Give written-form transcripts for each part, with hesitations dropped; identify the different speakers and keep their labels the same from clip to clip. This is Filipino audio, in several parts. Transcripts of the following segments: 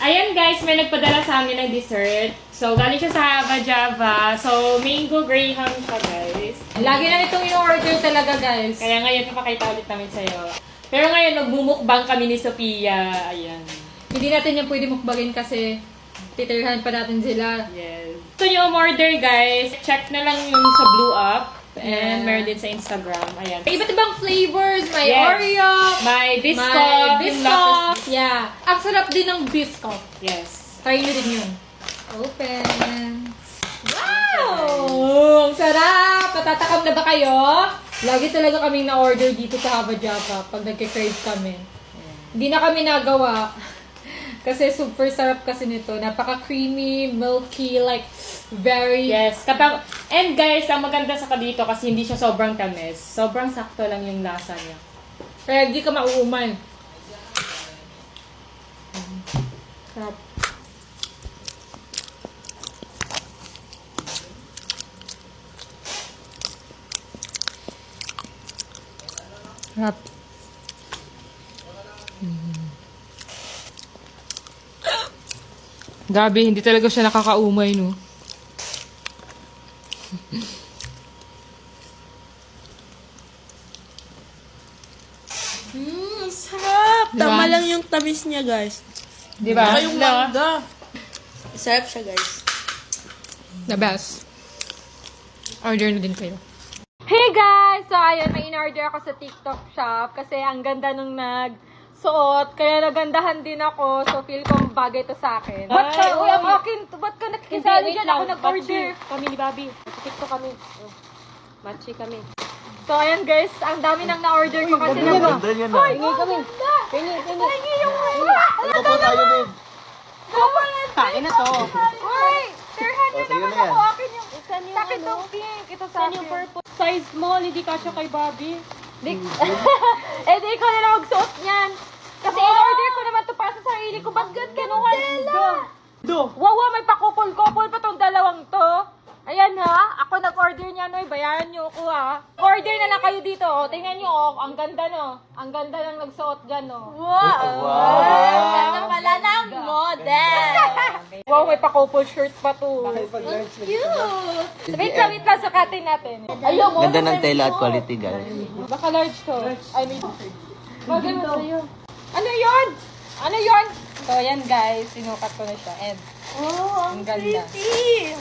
Speaker 1: Ayan guys, may nagpadala sa amin ng dessert. So, galing siya sa Hava Java. So, mango graham siya guys.
Speaker 2: Lagi na itong in-order talaga, guys.
Speaker 1: Kaya ngayon, napakita ulit namin sa'yo. Pero ngayon, magbumukbang kami ni Sophia. Ayan.
Speaker 2: Hindi natin yan pwede mukbangin kasi titirhan pa natin sila.
Speaker 1: Yes. Gusto nyo umorder guys, check na lang yung sa Blue Up. And meron din sa Instagram. Ayan.
Speaker 2: May iba't ibang flavors. May
Speaker 1: Yes.
Speaker 2: Oreo.
Speaker 1: May biscuit.
Speaker 2: May
Speaker 1: yung
Speaker 2: biscuit.
Speaker 1: lotus-
Speaker 2: Yeah. Ang sarap din ng biscuit.
Speaker 1: Yes.
Speaker 2: Try nyo din yun. Open. Wow! Ang sarap! Natatakam na ba kayo? Lagi talaga kaming na-order dito sa Hava Java pag nagka-crave kami. Hindi na kami nagawa. Kasi super sarap kasi nito. Napaka-creamy, milky, like, very...
Speaker 1: Yes. And guys, ang maganda sa dito kasi hindi siya sobrang tamis. Sobrang sakto lang yung lasa niya.
Speaker 2: Kaya hindi ka mauuman. Sarap. Sarap.
Speaker 1: Gabi, hindi talaga siya nakakaumay, no?
Speaker 3: Sarap! Tama
Speaker 1: Diba?
Speaker 3: lang yung tamis niya, guys.
Speaker 1: Di ba?
Speaker 3: Saka yung mangga. Sarap siya, guys.
Speaker 2: The best. Order na din kayo. Hey guys! So ayun, may in-order ako sa TikTok shop kasi ang ganda nung nagsuot. Kaya nagandahan din ako. So feel ko bagay to sa akin. Ba't ka, uy, ang akin, ba't ka nakikisali dyan? Ako nag-order.
Speaker 1: Kami ni Bobby. Sa TikTok kami. Oh. Matchy kami.
Speaker 2: So ayan guys, ang dami nang na-order ko kasi na. Hoy, hingi kami. Hingi yung
Speaker 4: Ito po tayo, babe.
Speaker 2: Kain na to. Uy, 300 naman ako. Akin yung, sa akin tong pink. Ito sa akin. Yung purple.
Speaker 1: Size small, hindi kasya kay Bobby.
Speaker 2: Eh, di ikaw na lang magsuot niyan. Kasi in-order ko naman to para sa sarili ko. Ba't ganuhan? Wow, may pakupol-kupol pa tong dalawang to. Ayan ha, ako nag-order niya, no, bayaran niyo ako ha. Order na lang kayo dito, oh. Tingnan niyo, oh, ang ganda, no. Ang ganda ng nagsuot dyan, no.
Speaker 3: Wow!
Speaker 2: Ang
Speaker 3: Ganda pala ng model!
Speaker 2: Wow, may pa-couple shirt pa to.
Speaker 3: Cute!
Speaker 2: Wait lang, sukatin natin. Ayun, mo.
Speaker 4: Ganda ng tela at quality, guys.
Speaker 2: Baka large to. I mean, bagay mo sa'yo. Ano yun? Ano yun? So, ayan guys, sinukat ko na siya. And,
Speaker 3: Oh,
Speaker 2: ang ganda.
Speaker 3: pretty!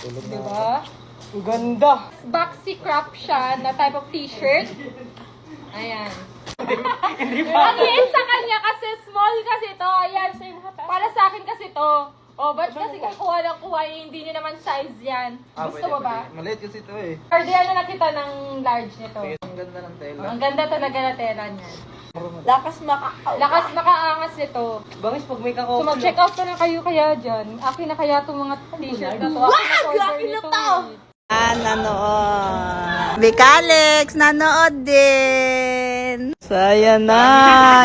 Speaker 2: Diba? Ang ganda. Boxy crop siya na type of t-shirt. Ayan. Ang liit sa kanya kasi small kasi to. Ayan. Para sa akin kasi to. Oh, ba't kasi kuha ng kuha hindi niyo naman size yan? Gusto mo ba?
Speaker 4: Maliit kasi ito eh.
Speaker 2: Orderan na lang kita ng large nito.
Speaker 4: Ang ganda ng tela.
Speaker 2: Ang ganda talaga na tela niya.
Speaker 3: Lakas makakaw.
Speaker 2: Lakas makaangas nito.
Speaker 4: Bangis pag may
Speaker 2: So
Speaker 4: kakao.
Speaker 2: mag-check out na lang kayo kaya dyan. Akin na kaya itong mga t-shirt na to.
Speaker 3: Akin na to! Nanood. Bicalex, nanood din. So, ayan na.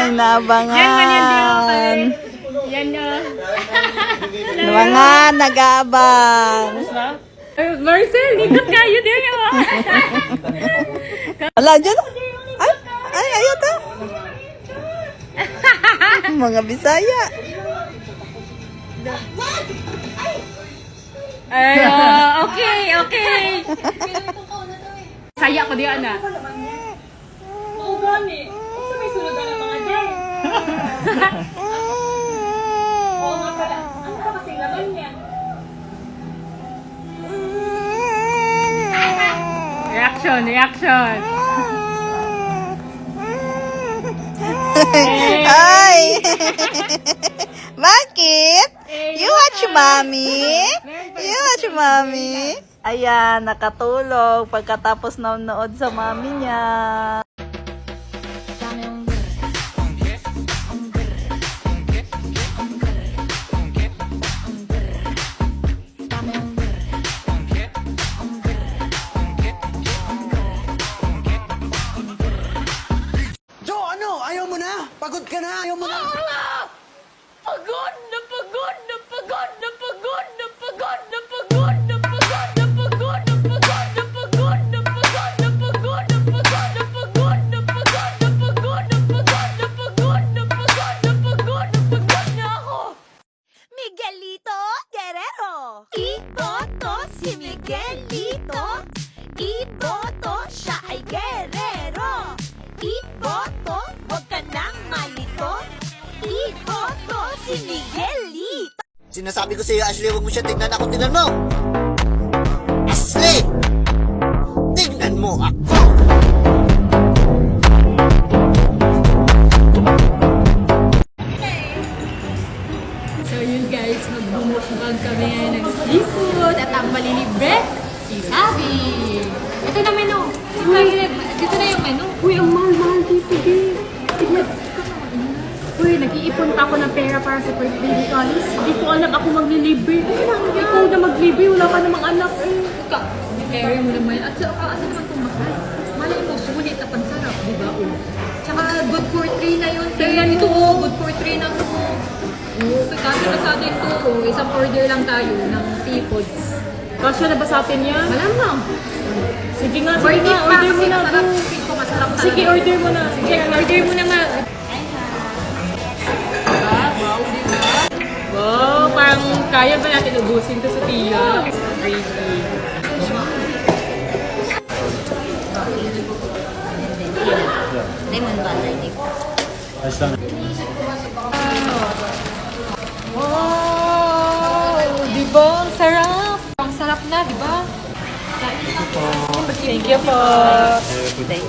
Speaker 3: Inaabangan.
Speaker 1: Yan na.
Speaker 3: Mga nag-aabang.
Speaker 1: Marcel, likot kayo din yun.
Speaker 3: Wala, dyan. Ay, ayun to. Mga Bisaya.
Speaker 1: Ay, okay. Saya ko diyan na. Oo, gani. Sa may sulod na mga day. Oo nga pala. Ano ka kasing laman niya? Reaction.
Speaker 3: Ay! Bakit? You watch mommy? You watch mommy? Ayan, nakatulog pagkatapos nanonood sa mommy niya.
Speaker 4: Jo, ano? Ayaw mo na? Pagod ka na? Ayaw mo na?
Speaker 5: Pagod na pagod na pagod na pagod na pagod na pagod na pagod na pagod na pagod na pagod na pagod na pagod na pagod na pagod
Speaker 6: Herrero. Iboto, wag ka nang malito. Iboto si Miguelito.
Speaker 4: Sinasabi ko sa iyo, Ashley, huwag mo siya tignan ako. Tignan mo! Ashley! Tignan mo ako!
Speaker 2: So yun guys, magbumukbang kami ngayon ng seafood at ang malilibre, si Sabi. Ito na menu. Dito na yung menu. Uy, ang mahal-mahal dito, babe. Tignan. Uy, nag-iipon pa ako ng pera para sa birthday ni Alice. Hindi ko alam ako maglilibre. Ikaw na maglibre, wala ka namang anak. Ika, carry mo naman. At sa asa naman itong mahal. Malay mo, sulit at pansarap, di ba? Tsaka good for 3 na yun. Tingnan ito, good for 3 na ito. Kasi na sa atin to, isang order lang tayo ng seafoods. Kasya na ba sa atin yan? Malamang. Sige nga, order mo na. Masarap talaga. Sige, order mo na. Sige, order mo na nga. Wow, diba? Wow, parang kaya ba natin ubusin to sa tiya? Crazy.
Speaker 6: Lemon butter, di ba?
Speaker 2: Wow! Diba? Ang sarap! Ang sarap na, diba? Thank you po.
Speaker 3: Thank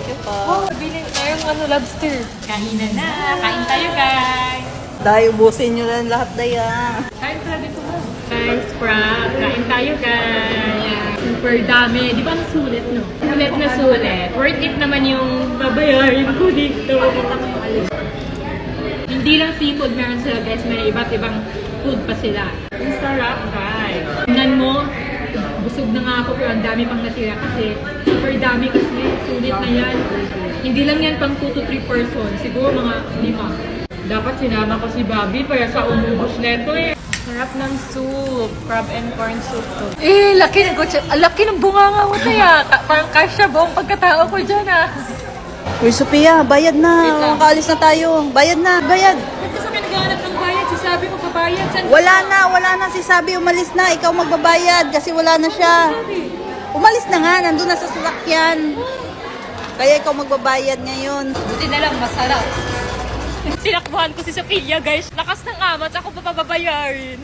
Speaker 3: you po.
Speaker 2: Oh, bilhin tayong lobster. Kain na. Kain tayo, guys.
Speaker 3: Dahil ubusin nyo lang lahat na yan.
Speaker 2: Kain talaga ito mo. Guys, crab. Kain tayo, guys. Super dami. Di ba ang sulit, no? Sulit na sulit. Worth it naman yung babayarin ko dito. Hindi lang seafood meron sila, guys. May iba't ibang food pa sila. Ang sarap, guys. Tingnan mo, busog na nga ako pero ang dami pang natira kasi super dami kasi. Sulit na yan. Hindi lang yan pang 2 to 3 person. Siguro mga 5. Dapat sinama ko si Bobby para sa umubos neto eh. Sarap ng soup. Crab and corn soup to. Eh, laki ng bunganga mo tayo. Parang kasya buong pagkatao ko dyan ah.
Speaker 3: Uy, Sophia, bayad na. Makaalis na tayo. Bayad na, bayad.
Speaker 2: Kasi sa naghahanap ng bayad, sasabi mo pabayad. Saan
Speaker 3: Wala na si Sabi. Umalis na. Ikaw magbabayad kasi wala na siya. Umalis na nga. Nandun na sa sasakyan. Kaya ikaw magbabayad ngayon.
Speaker 2: Buti na lang, masarap. Sinakbuhan ko si Sophia, guys. Lakas ng amat, ako pa pababayarin.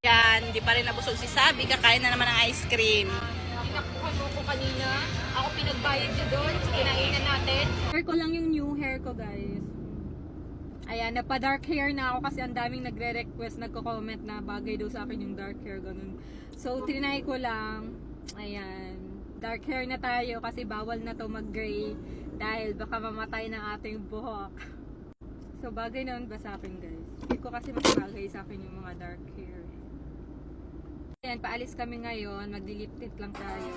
Speaker 3: Yan, hindi pa rin nabusog si Sabi. Kakain na naman ng ice cream.
Speaker 2: Tinakbuhan mo ko kanina. Ako pinagbayad niya doon. Kinainan natin. Hair ko lang yung new hair ko, guys. Ayan, napa-dark hair na ako kasi ang daming nagre-request, nagko-comment na bagay daw sa akin yung dark hair, ganun. So, trinay ko lang. Ayan. Dark hair na tayo kasi bawal na to mag-gray dahil baka mamatay ng ating buhok. So, bagay naman ba sa akin, guys? Hindi ko kasi mas bagay sa akin yung mga dark hair. Ayan, paalis kami ngayon. Magdi-lip tint lang tayo.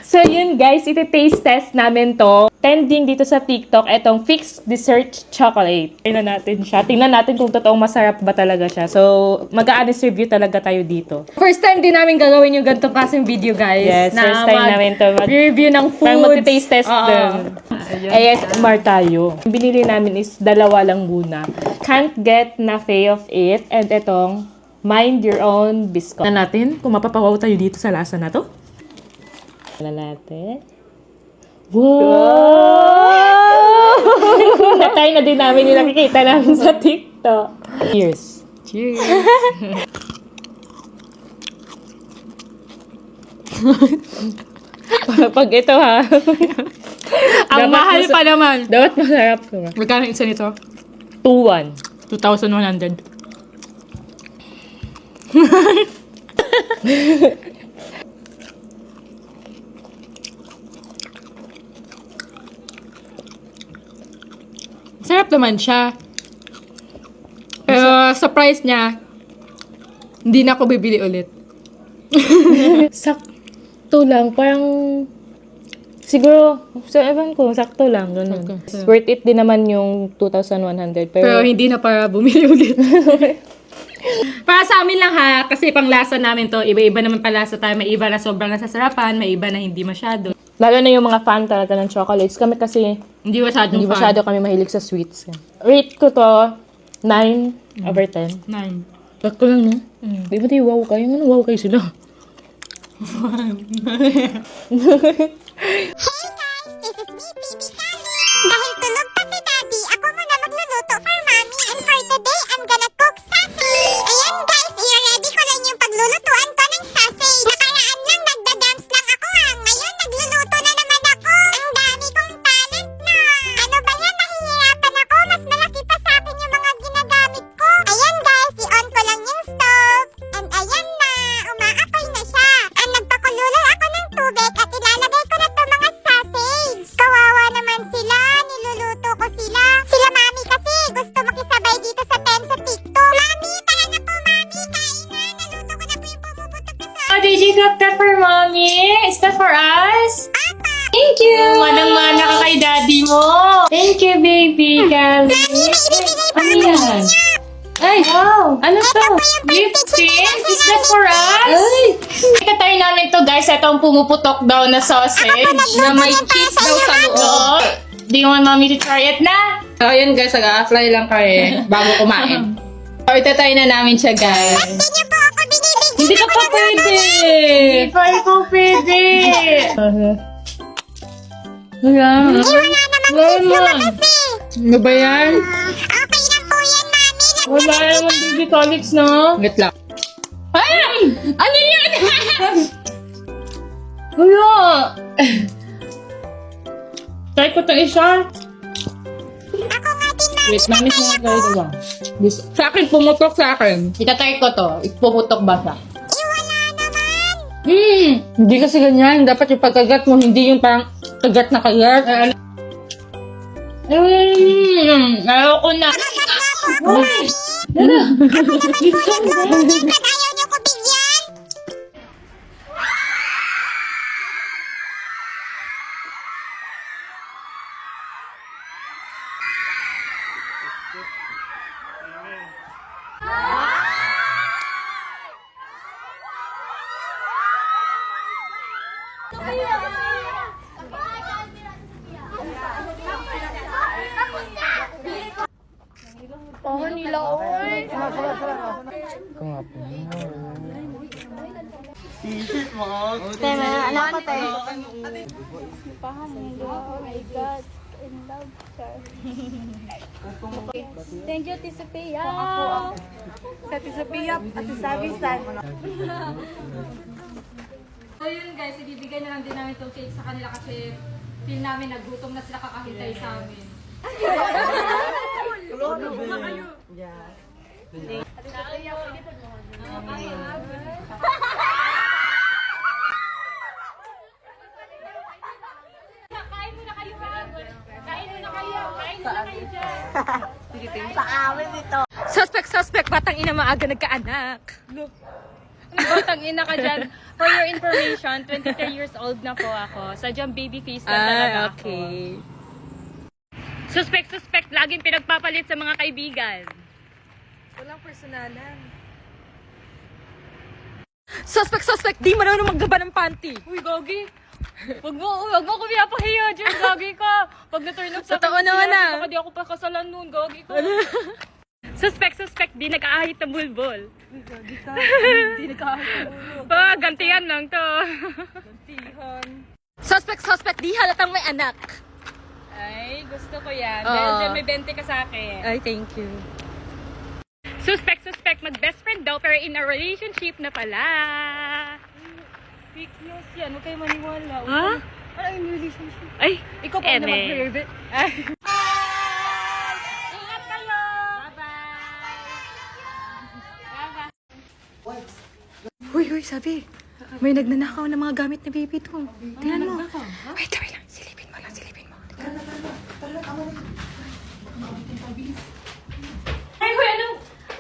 Speaker 7: So yun guys, iti-taste test namin to. Trending dito sa TikTok, etong Fix Dessert Chocolate. Tingnan natin siya. Tingnan natin kung totoong masarap ba talaga siya. So, mag-a-honest review talaga tayo dito. First time din namin gagawin yung ganitong klaseng video, guys. Yes, first time namin to review ng food. Parang mag-taste test din. ASMR tayo. Yung binili namin is dalawa lang muna. Can't Get Enough of It. And etong Mind Your Own Biscuit. Tingnan natin kung mapapawaw tayo dito sa lasa na to. Wala natin. Wow! Natay na din namin yung nakikita namin sa TikTok. Cheers. Cheers. Pag ito ha.
Speaker 2: Ang mahal pa naman.
Speaker 7: Dapat masarap.
Speaker 2: Magkano isa nito?
Speaker 7: 2,100.
Speaker 2: 2,100. Sarap naman siya. Pero sa price niya, hindi na ako bibili ulit.
Speaker 7: Sakto lang. Parang siguro, sa ewan ko, sakto lang. Ganun.
Speaker 2: Okay.
Speaker 7: Worth it din naman yung 2,100.
Speaker 2: Pero hindi na para bumili ulit. Para sa amin lang ha, kasi panglasa namin to, iba-iba naman palasa tayo. May iba na sobrang nasasarapan, may iba na hindi masyado.
Speaker 7: Lalo na yung mga fan talaga ng chocolates. Kami kasi,
Speaker 2: Hindi masyadong
Speaker 7: hindi
Speaker 2: fan.
Speaker 7: masyado kami mahilig sa sweets. Rate ko to, 9 Over 10?
Speaker 2: 9.
Speaker 7: Ba't ko lang, no? Di ba tayo wow kayo? Ano wow kayo sila?
Speaker 8: Dahil tulog pa si Daddy, ako muna magluluto for Mommy. And for today, I'm gonna cook sausage. Ayan guys, i-ready ko lang yung paglulutuan ko ng sausage. Nakaraan lang, nagda-dance lang ako ha. Ngayon, nagluluto na naman ako. Ang dami kong talent na. Ano ba yan? Nahihirapan ako. Mas malaki pa sa akin yung mga ginagamit ko. Ayan guys, i-on ko lang yung stove. And ayan na, umaapoy na siya. And nagpakululay ako ng tubig at ilalagay ko na to mga sausage. Kawawa naman sila, niluluto ko sila. Sila Mami kasi gusto makisabay dito sa sa TikTok. Mami, tara na po Mami, kain na. Naluto ko na po yung pumuputok na sausage.
Speaker 2: Oh, did you cook that for Mommy? Is that for us? Thank you! Manang-mana ka kay Daddy mo. Thank you, baby. Gabi. Ano yan? Ay, wow! Ano to? Lipstick? Is that for us? Ay! Ikatry namin to, guys. Ito ang pumuputok daw na sausage. Na may cheese daw sa loob. Do you want Mommy to try it na?
Speaker 7: Oh, yun guys, nag-a-apply lang kami bago kumain. So, itatry na namin siya, guys.
Speaker 2: Hindi ka pa pwede! Hindi pa ikaw pwede!
Speaker 7: Wala.
Speaker 2: Wala.
Speaker 7: Ano ba yan?
Speaker 8: Okay na po yan, Mami.
Speaker 2: Wala naman baby colics, no?
Speaker 7: Wait lang.
Speaker 2: Ay! Ano yan? Wala! Try ko itong isa.
Speaker 7: Wait, namin siya nag-try ko ba? Sa akin, pumutok sa akin.
Speaker 2: Itatry ko to. Ipuputok ba siya?
Speaker 7: Hindi kasi ganyan. Dapat yung pagkagat mo, hindi yung parang kagat na kagat.
Speaker 2: Ayoko na. Uy!
Speaker 8: Ayaw niyo ko bigyan?
Speaker 1: Thank you, Tisa Pia.
Speaker 3: Sa Tisapia at sa Sabisan.
Speaker 1: So yun guys, ibibigay na lang din namin itong cake sa kanila kasi feel namin nagutom na sila kakahintay sa amin. Kain muna kayo, Ma'am. Kain muna kayo. Kain muna kayo dyan.
Speaker 3: Sa amin dito.
Speaker 2: Suspect, batang ina maaga nagkaanak. Look. Batang ina ka dyan. For your information, 23 years old na po ako. Sadyang baby face na talaga ako. Suspect, laging pinagpapalit sa mga kaibigan.
Speaker 6: Walang personalan.
Speaker 2: Suspect, di marunong maggaba ng panty. Uy, Gogi. Wag mo ko pinapahiya dyan, Gogi ka. Pag na-turn up sa
Speaker 7: Totoo naman ah.
Speaker 2: baka di ako pakasalan nun, Gogi ka. Suspect, di nag-aahit ng bulbol.
Speaker 1: Gogi ka. Hindi nagkahit ng ulo.
Speaker 2: Gantihan lang to.
Speaker 1: Gantihan.
Speaker 2: Suspect, di halatang may anak.
Speaker 1: Ay, gusto ko yan.
Speaker 2: Oo.
Speaker 1: Dahil dyan may 20 ka sa akin.
Speaker 2: Ay, thank you. Suspect, mag-best friend daw pero in a relationship na pala.
Speaker 1: Fake news yan. Huwag kayo maniwala.
Speaker 2: Ha?
Speaker 1: Ano yung relationship?
Speaker 2: Ay,
Speaker 1: Ikaw pa na
Speaker 2: eme.
Speaker 1: mag-favorite.
Speaker 2: Ingat kayo!
Speaker 6: Uy, sabi. May nagnanakaw ng mga gamit na baby to. Tingnan mo. Wait, try lang. Silipin mo.
Speaker 2: Ay, hoy,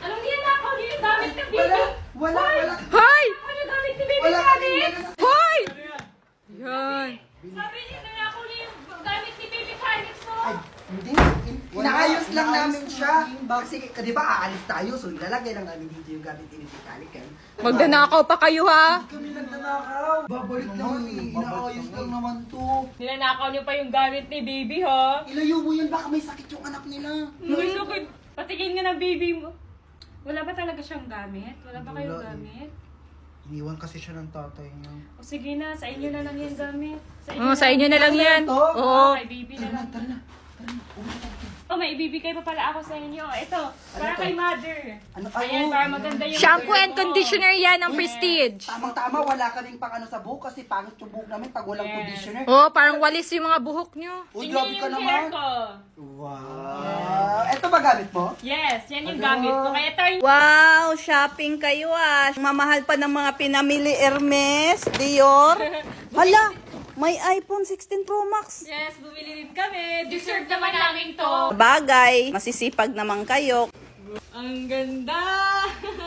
Speaker 2: anong ginagawa niyo yung gamit ng baby?
Speaker 4: Wala.
Speaker 2: Hoy! Ano yung gamit ni baby
Speaker 4: Wala
Speaker 2: sabi?
Speaker 4: kami.
Speaker 2: Hoy! Yan. Sabi niyo na ako yung gamit ni baby Calix mo.
Speaker 4: Hindi. Inaayos lang namin siya. Kasi, di ba, aalis tayo. So, ilalagay lang namin dito yung gamit ni Vitalik.
Speaker 2: Magdanakaw pa kayo ha?
Speaker 4: Kami nagnanakaw. Babalik naman eh. Inaayos lang naman to.
Speaker 2: Ninanakaw niyo pa yung gamit ni baby ha?
Speaker 4: Ilayo mo yun. Baka may sakit yung anak nila.
Speaker 2: May sakit. Patingin nga ng baby mo.
Speaker 7: Wala ba talaga siyang gamit? Wala ba kayong
Speaker 4: Wala eh.
Speaker 7: gamit?
Speaker 4: Iniwan kasi siya ng tatay niya.
Speaker 7: O sige na, sa inyo na lang yung gamit.
Speaker 2: Sa inyo na lang yan.
Speaker 4: Ito?
Speaker 2: Oo.
Speaker 7: Kay baby na lang. Oh, may ibibigay pa pala ako sa inyo. Ito, para
Speaker 4: to?
Speaker 7: kay mother.
Speaker 4: Ano?
Speaker 7: Ayan, para maganda yung...
Speaker 2: Shampoo and conditioner yan ng Prestige.
Speaker 4: Tamang-tama, wala ka rin pang ano sa buhok kasi pangit yung buhok namin pag walang conditioner.
Speaker 2: Oh, parang walis yung mga buhok nyo.
Speaker 4: Uy,
Speaker 7: Tingnan
Speaker 4: grabe ka
Speaker 7: yung
Speaker 4: naman.
Speaker 7: hair ko.
Speaker 4: Wow. Ito ba gamit mo?
Speaker 7: Yes, yan yung
Speaker 4: Ano?
Speaker 7: gamit ko. Kaya turn
Speaker 3: Wow, shopping kayo ah. Mamahal pa ng mga pinamili Hermes, Dior. Hala, may iPhone 16 Pro Max.
Speaker 7: Yes, bumili din kami. Deserve naman namin to.
Speaker 3: Bagay, masisipag naman kayo.
Speaker 7: Ang ganda!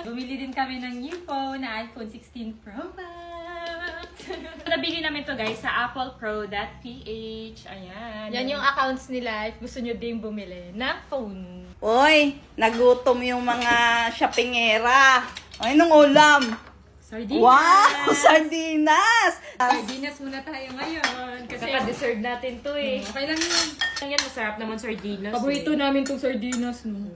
Speaker 7: Bumili din kami ng new phone na iPhone 16 Pro Max. Nabili namin to guys sa applepro.ph. Ayan.
Speaker 2: Yan yung accounts nila if gusto nyo ding bumili ng phone.
Speaker 3: Oy, nagutom yung mga shoppingera. Ay, nung ulam.
Speaker 7: Sardinas!
Speaker 3: Wow, sardinas!
Speaker 7: Sardinas muna tayo ngayon. Kasi deserve natin to eh. Okay lang yun. Yan, masarap naman sardinas.
Speaker 2: Paborito
Speaker 7: namin tong sardinas, no?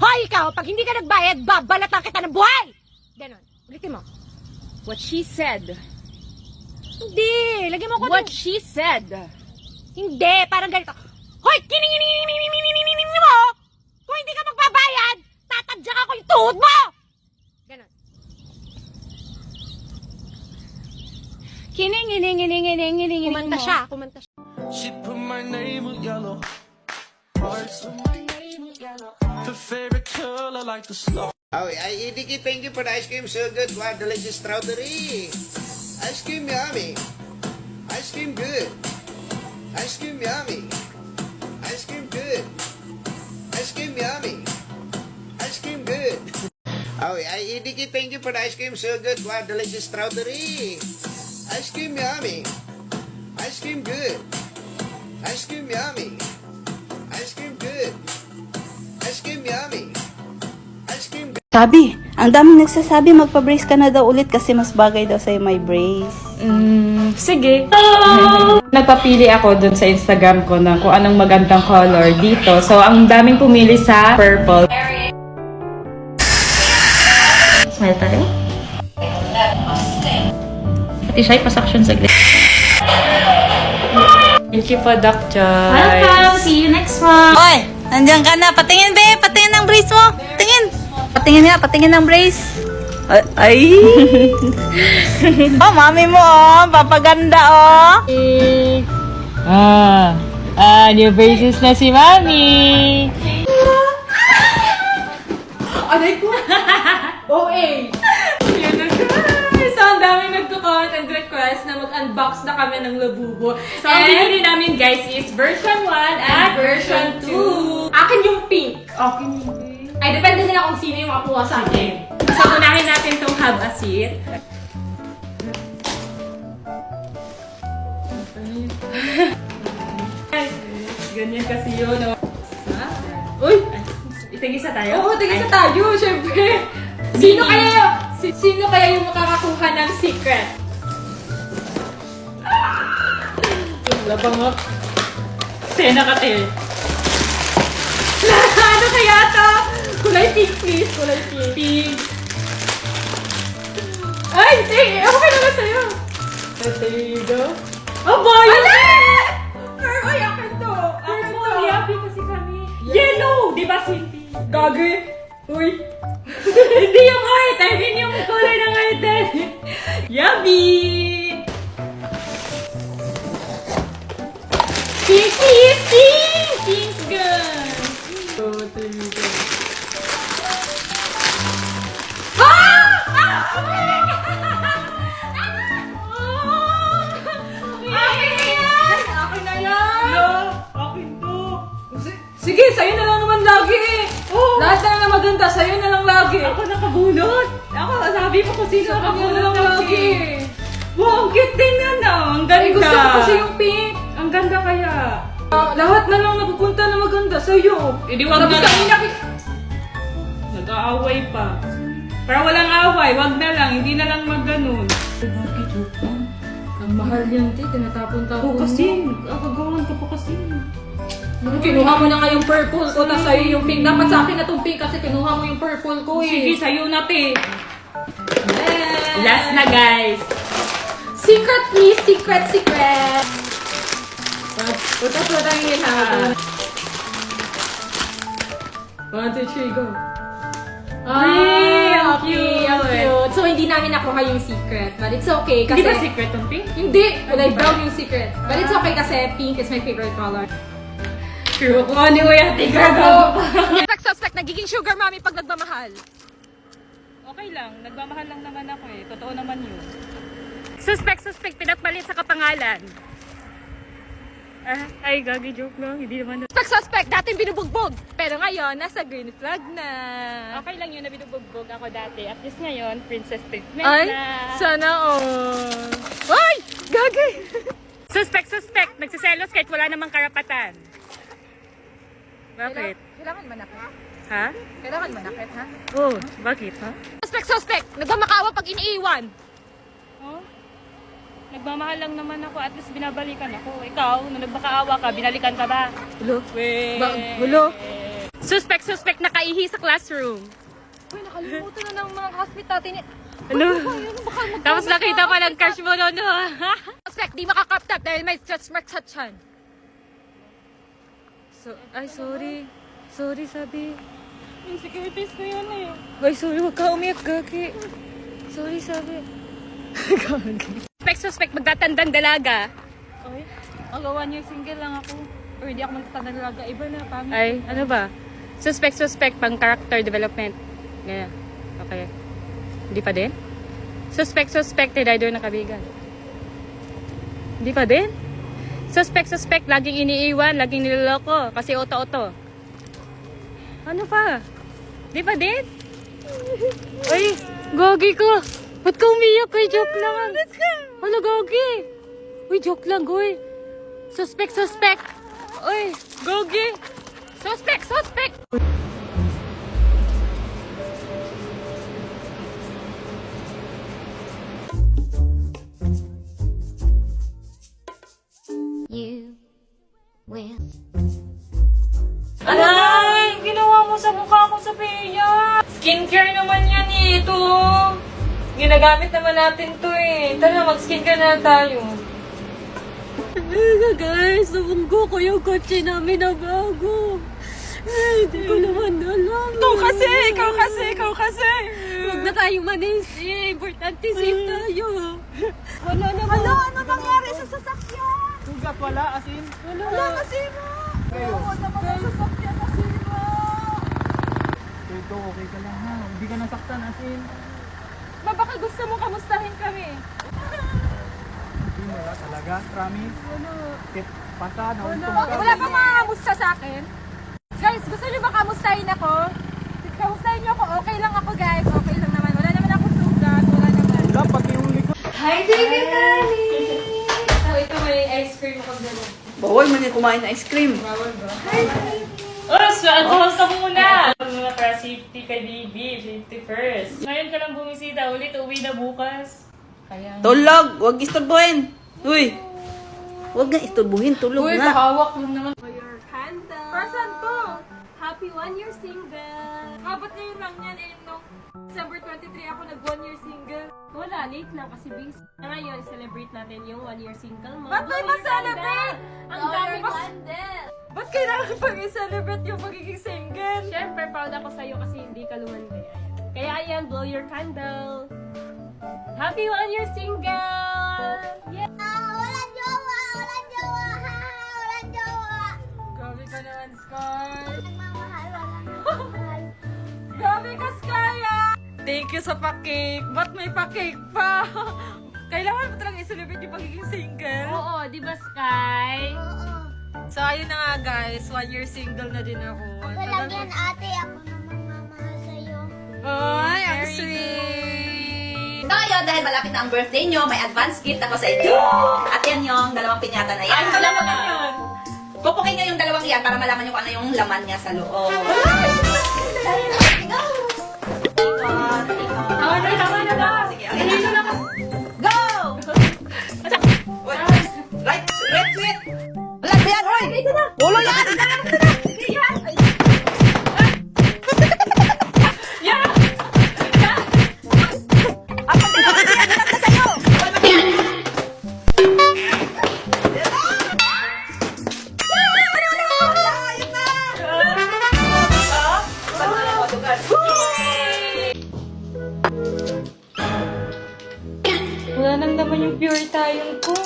Speaker 1: Hoy, ikaw! Pag hindi ka nagbayad, babalatan kita ng buhay! Ganon. Ulitin mo. What she said. Hindi! Lagyan mo ko What she said. Hindi! Parang ganito. Hoy! Kining mo! Kung hindi ka magbabayad, tatadyak ako yung tuhod mo! Ganon. Kining. Kumanta siya.
Speaker 9: She put my name with yellow hearts. Her favorite color like the snow.
Speaker 10: Oh, Idiki, thank you for the ice cream. So good. Wow, delicious strawberry. Ice cream yummy. Ice cream good. Ice cream yummy. Ice cream good. Ice cream yummy. Ice cream good. Oh, Idiki, thank you for the ice cream. So good. Wow, delicious strawberry. Ice cream yummy. Ice cream good. Ice cream yummy. Ice cream good. Ice cream yummy. Ice cream good.
Speaker 3: Sabi, ang daming nagsasabi magpa-brace ka na daw ulit kasi mas bagay daw sa'yo may brace.
Speaker 7: Sige. Nagpapili ako dun sa Instagram ko na kung anong magandang color dito. So, ang daming pumili sa purple. Smile tayo. Pati siya, ipasuction sa glit. Thank you po, Doc Joyce. Welcome! See you next one!
Speaker 3: Oy, nandiyan ka na. Patingin, be. Patingin ng brace mo. Patingin. Patingin ng brace. Ay. Oh, mami mo, oh. Papaganda, oh.
Speaker 7: New braces na si Mami!
Speaker 2: Aray ko! OA!
Speaker 7: Yun na guys! So, ang daming nagko-comment and request na mag-unbox na kami ng Labubo. So, ang binili namin guys is version 1 at version 2.
Speaker 2: Akin yung pink.
Speaker 7: Okay, hindi.
Speaker 2: Ay, depende nila kung sino yung makuha sa akin.
Speaker 7: So, unahin natin itong have a seat. Ganyan kasi yun. Oh. Ha? Uy! Itigisa tayo?
Speaker 2: Oo, tigisa tayo, syempre. Sino kaya yung makakakuha ng secret?
Speaker 7: Labang up. Sena ka tayo.
Speaker 2: Ano kaya to? Kulay pink, please. Kulay pink.
Speaker 7: Pink.
Speaker 2: Ay, okay naman sa'yo.
Speaker 7: There you go.
Speaker 2: Oh, boy! Ala! Ay, akin to. Akin to.
Speaker 7: Purple, happy kasi kami. Yellow! Di ba, Cindy?
Speaker 2: Gagi. Uy.
Speaker 7: Hindi yung heart! I mean yung kulay ng heart eh. Yummy! Pink, pink, pink! Pink gun! So, there you go.
Speaker 2: Akin na yan! Akin na yan!
Speaker 7: No! Akin to!
Speaker 2: Sige, sa'yo na lang naman lagi eh.
Speaker 7: Oh!
Speaker 2: Lahat na lang maganda, sa'yo na lang lagi.
Speaker 7: Ako nakabunot! Ako, sabi mo kung sino
Speaker 2: Sa'yo na
Speaker 7: nakabunot
Speaker 2: lang lagi.
Speaker 7: Wow, ang cute din na no! Ang ganda!
Speaker 2: Ay, gusto ko kasi yung pink.
Speaker 7: Ang ganda kaya!
Speaker 2: Lahat na lang napupunta na maganda sa'yo.
Speaker 7: Hindi, wag na lang. Nag-aaway pa. Para walang away, wag na lang. Hindi na lang mag-ganun.
Speaker 2: Ang mahal yan, te. Tinatapon-tapon
Speaker 7: Oo, kasi. Nakagawan ka pa kasi.
Speaker 2: Kinuha mo na nga yung purple ko, tas sa'yo yung pink. Dapat sa akin na tong pink kasi kinuha mo yung purple ko eh.
Speaker 1: Sige, sa'yo na, te.
Speaker 2: Yes.
Speaker 1: Last na, guys.
Speaker 2: Secret, please. Secret, secret. Utas mo tayo yun ha. 1, 2, 3, go. Ah, okay, ang cute. So, hindi namin nakuha yung secret. But it's okay kasi...
Speaker 1: Hindi ba secret yung pink?
Speaker 2: Hindi! Kulay brown yung secret. But it's okay kasi pink is my favorite color.
Speaker 1: True ko, ni Kuya Tigago.
Speaker 2: Suspect, nagiging sugar mommy pag nagmamahal.
Speaker 1: Okay lang, nagmamahal lang naman ako eh. Totoo naman yun. Suspect, pinagpalit sa kapangalan. Ay, gagi, joke lang. Hindi naman.
Speaker 2: Suspect, dating binubugbog. Pero ngayon, nasa green flag na.
Speaker 1: Okay lang yun na binubugbog ako dati. At least ngayon, princess treatment
Speaker 2: Ay,
Speaker 1: na.
Speaker 2: sana all. Ay, gagi.
Speaker 1: Suspect, nagsiselos kahit wala namang karapatan. Bakit?
Speaker 2: Kailangan manakit.
Speaker 1: Ha?
Speaker 2: Kailangan manakit, ha?
Speaker 1: Oh, bakit, ha?
Speaker 2: Suspect, nagmamakawa pag iniiwan.
Speaker 1: Oh? Nagmamahal lang naman ako, at least binabalikan ako. Ikaw, nung nagbakaawa ka, binalikan ka ba?
Speaker 2: Hulo?
Speaker 1: Weh.
Speaker 2: Hulo?
Speaker 1: Suspect, nakaihi sa classroom.
Speaker 2: Uy, nakalimutan na ng mga classmate natin.
Speaker 1: Ano? Tapos nakita pa ng crush mo noon, no?
Speaker 2: Suspect, di makakaptap dahil may stretch mark sa tiyan.
Speaker 1: Sorry. Sorry, sabi. Insecurities ko yun eh. Ay, sorry, wag ka umiyak, gagi. Sorry, sabi. Suspect, magtatandang dalaga. Okay. Hanggang 1 year single lang ako. Or hindi ako magtatandang dalaga. Iba na, pangit. Ay, ano ba? Suspect, pang character development. Ganyan. Okay. Hindi pa din? Suspect, rider na kabigan. Hindi pa din? Suspect, laging iniiwan, laging niloloko. Kasi oto-oto. Ano pa? Di pa din? Ay, gogi ko. Ba't ka umiyak? Ay, joke lang. Ano, gogi? Uy, joke lang, goy. Suspect. Uy, gogi. Suspect.
Speaker 11: You will.
Speaker 1: Aray! Ginawa mo sa mukha ko sa Pia! Skincare naman yan eh, ito! Ginagamit naman natin to eh. Tara, mag-skincare na tayo.
Speaker 2: Guys, nabunggo ko yung kotse namin na bago. Hindi ko naman alam. Ikaw kasi. Huwag na tayong manisi. Importante safe tayo. Wala naman. Ano nangyari sa sasakyan?
Speaker 4: Sugat wala, asin.
Speaker 2: Wala nasira. Wala naman ang sasakyan nasira.
Speaker 4: Ito, okay ka lang ha. Hindi ka nasaktan, asin.
Speaker 2: Baka gusto mo kamustahin kami.
Speaker 4: Hindi mo wala talaga, promise.
Speaker 2: Wala.
Speaker 4: Tip, pasa, nauntong ka.
Speaker 2: Wala bang makakamusta sa akin? Guys, gusto niyo ba kamustahin ako? Kamustahin niyo ako. Okay lang ako, guys. Okay lang naman. Wala naman ako sugat. Wala naman.
Speaker 4: Wala, pati yung likod.
Speaker 2: Hi, baby Tani! So, ito may ice cream ko dala.
Speaker 3: Bawal man yung kumain ng ice cream.
Speaker 2: Bawal ba?
Speaker 1: Oras, advance ka muna! Muna para safety kay baby, safety first. Ngayon ka lang bumisita, ulit uwi na bukas. Kaya...
Speaker 3: Tulog! Huwag istorbohin! Uy! Huwag nga istorbohin, tulog
Speaker 2: Uy,
Speaker 3: na.
Speaker 2: kahawak lang naman. For your candle. Person to! Happy 1 year single. Ba't ngayon lang yan eh, no? December 23 ako nag 1 year single.
Speaker 1: Wala, late lang kasi busy. Ngayon, celebrate natin yung 1 year single mo.
Speaker 2: Ba't tayo ma-celebrate?
Speaker 1: Ang dami pa...
Speaker 2: Ba't kailangan pag i-celebrate yung pagiging single?
Speaker 1: Siyempre, proud ako sa'yo kasi hindi ka lumandi. Kaya ayan, blow your candle. Happy 1 year single! Yeah!
Speaker 8: Walang jowa ha! Walang jowa!
Speaker 2: Grabe ka naman, Sky.
Speaker 8: Nagmamahal, walang nagmamahal.
Speaker 2: Grabe ka, Sky, ah! Thank you sa pa-cake. Ba't may pa-cake pa? Kailangan mo talagang i-celebrate yung pagiging single?
Speaker 1: Oo, di ba, Sky?
Speaker 8: Oo.
Speaker 2: So, ayun na nga, guys. 1 year single na din ako.
Speaker 8: Ako lang yan, ate. Ako naman mamahal sa'yo.
Speaker 2: Ay, ang
Speaker 1: Very
Speaker 2: sweet!
Speaker 3: So ngayon, dahil malapit na ang birthday nyo, may advance gift ako sa inyo. At yan yung dalawang pinyata na yan.
Speaker 1: Ay, wala mo na yun.
Speaker 3: Pupukin nyo yung dalawang yan para malaman nyo kung ano yung laman niya sa loob.
Speaker 1: Tama na.
Speaker 3: Sige, okay na. Go! Right, sweet! Wala ba yan, hoy! Wala yan!
Speaker 2: pure tayong ko.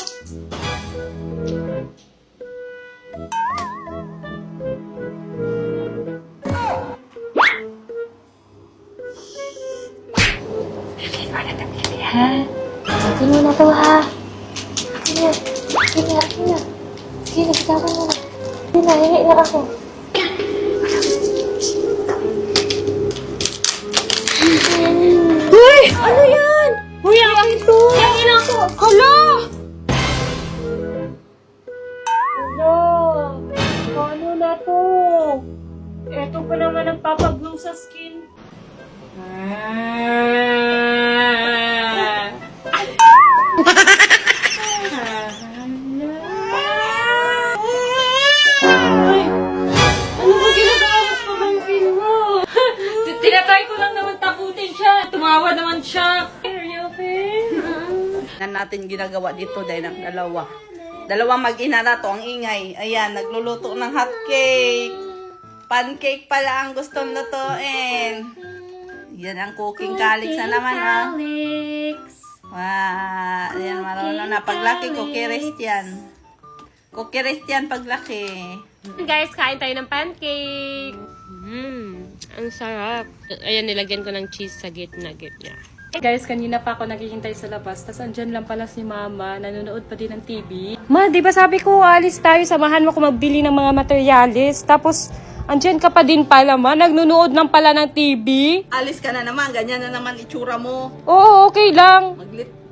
Speaker 11: Akin mo na to, ha? Akin na. Sige, akin na. Sige, nagsigawan mo na. Sige na, hingi na ako.
Speaker 2: Uy! Ano yan? Uy, akin to! Hingin ako! Hala! Hala! Paano na to? Eto pa naman ang papaglow sa skin. Ay! Ano ba ginagawa mo sa pamangkin mo? Tinatry ko lang naman takutin siya. Tumawa naman siya. Are you okay?
Speaker 3: Natin ginagawa dito dahil ng dalawa. Dalawang mag-ina na to, ang ingay. Ayan, nagluluto ng hotcake. Pancake pala ang gustong lutuin. Yan ang cooking calix na naman, ah. Wow, ayan, marunong na. Paglaki, cookie rest yan. Cookie rest yan paglaki.
Speaker 1: Guys, kain tayo ng pancake. Ang sarap. Ayan, nilagyan ko ng cheese sa gitna. Guys, kanina pa ako naghihintay sa labas. Tapos andyan lang pala si Mama. Nanonood pa din ng TV. Ma, di ba sabi ko, alis tayo. Samahan mo ko magbili ng mga materialis. Tapos, andyan ka pa din pala, Ma. Nagnunood lang pala ng TV.
Speaker 3: Alis ka na naman, ganyan na naman itsura mo.
Speaker 1: Oo, okay lang.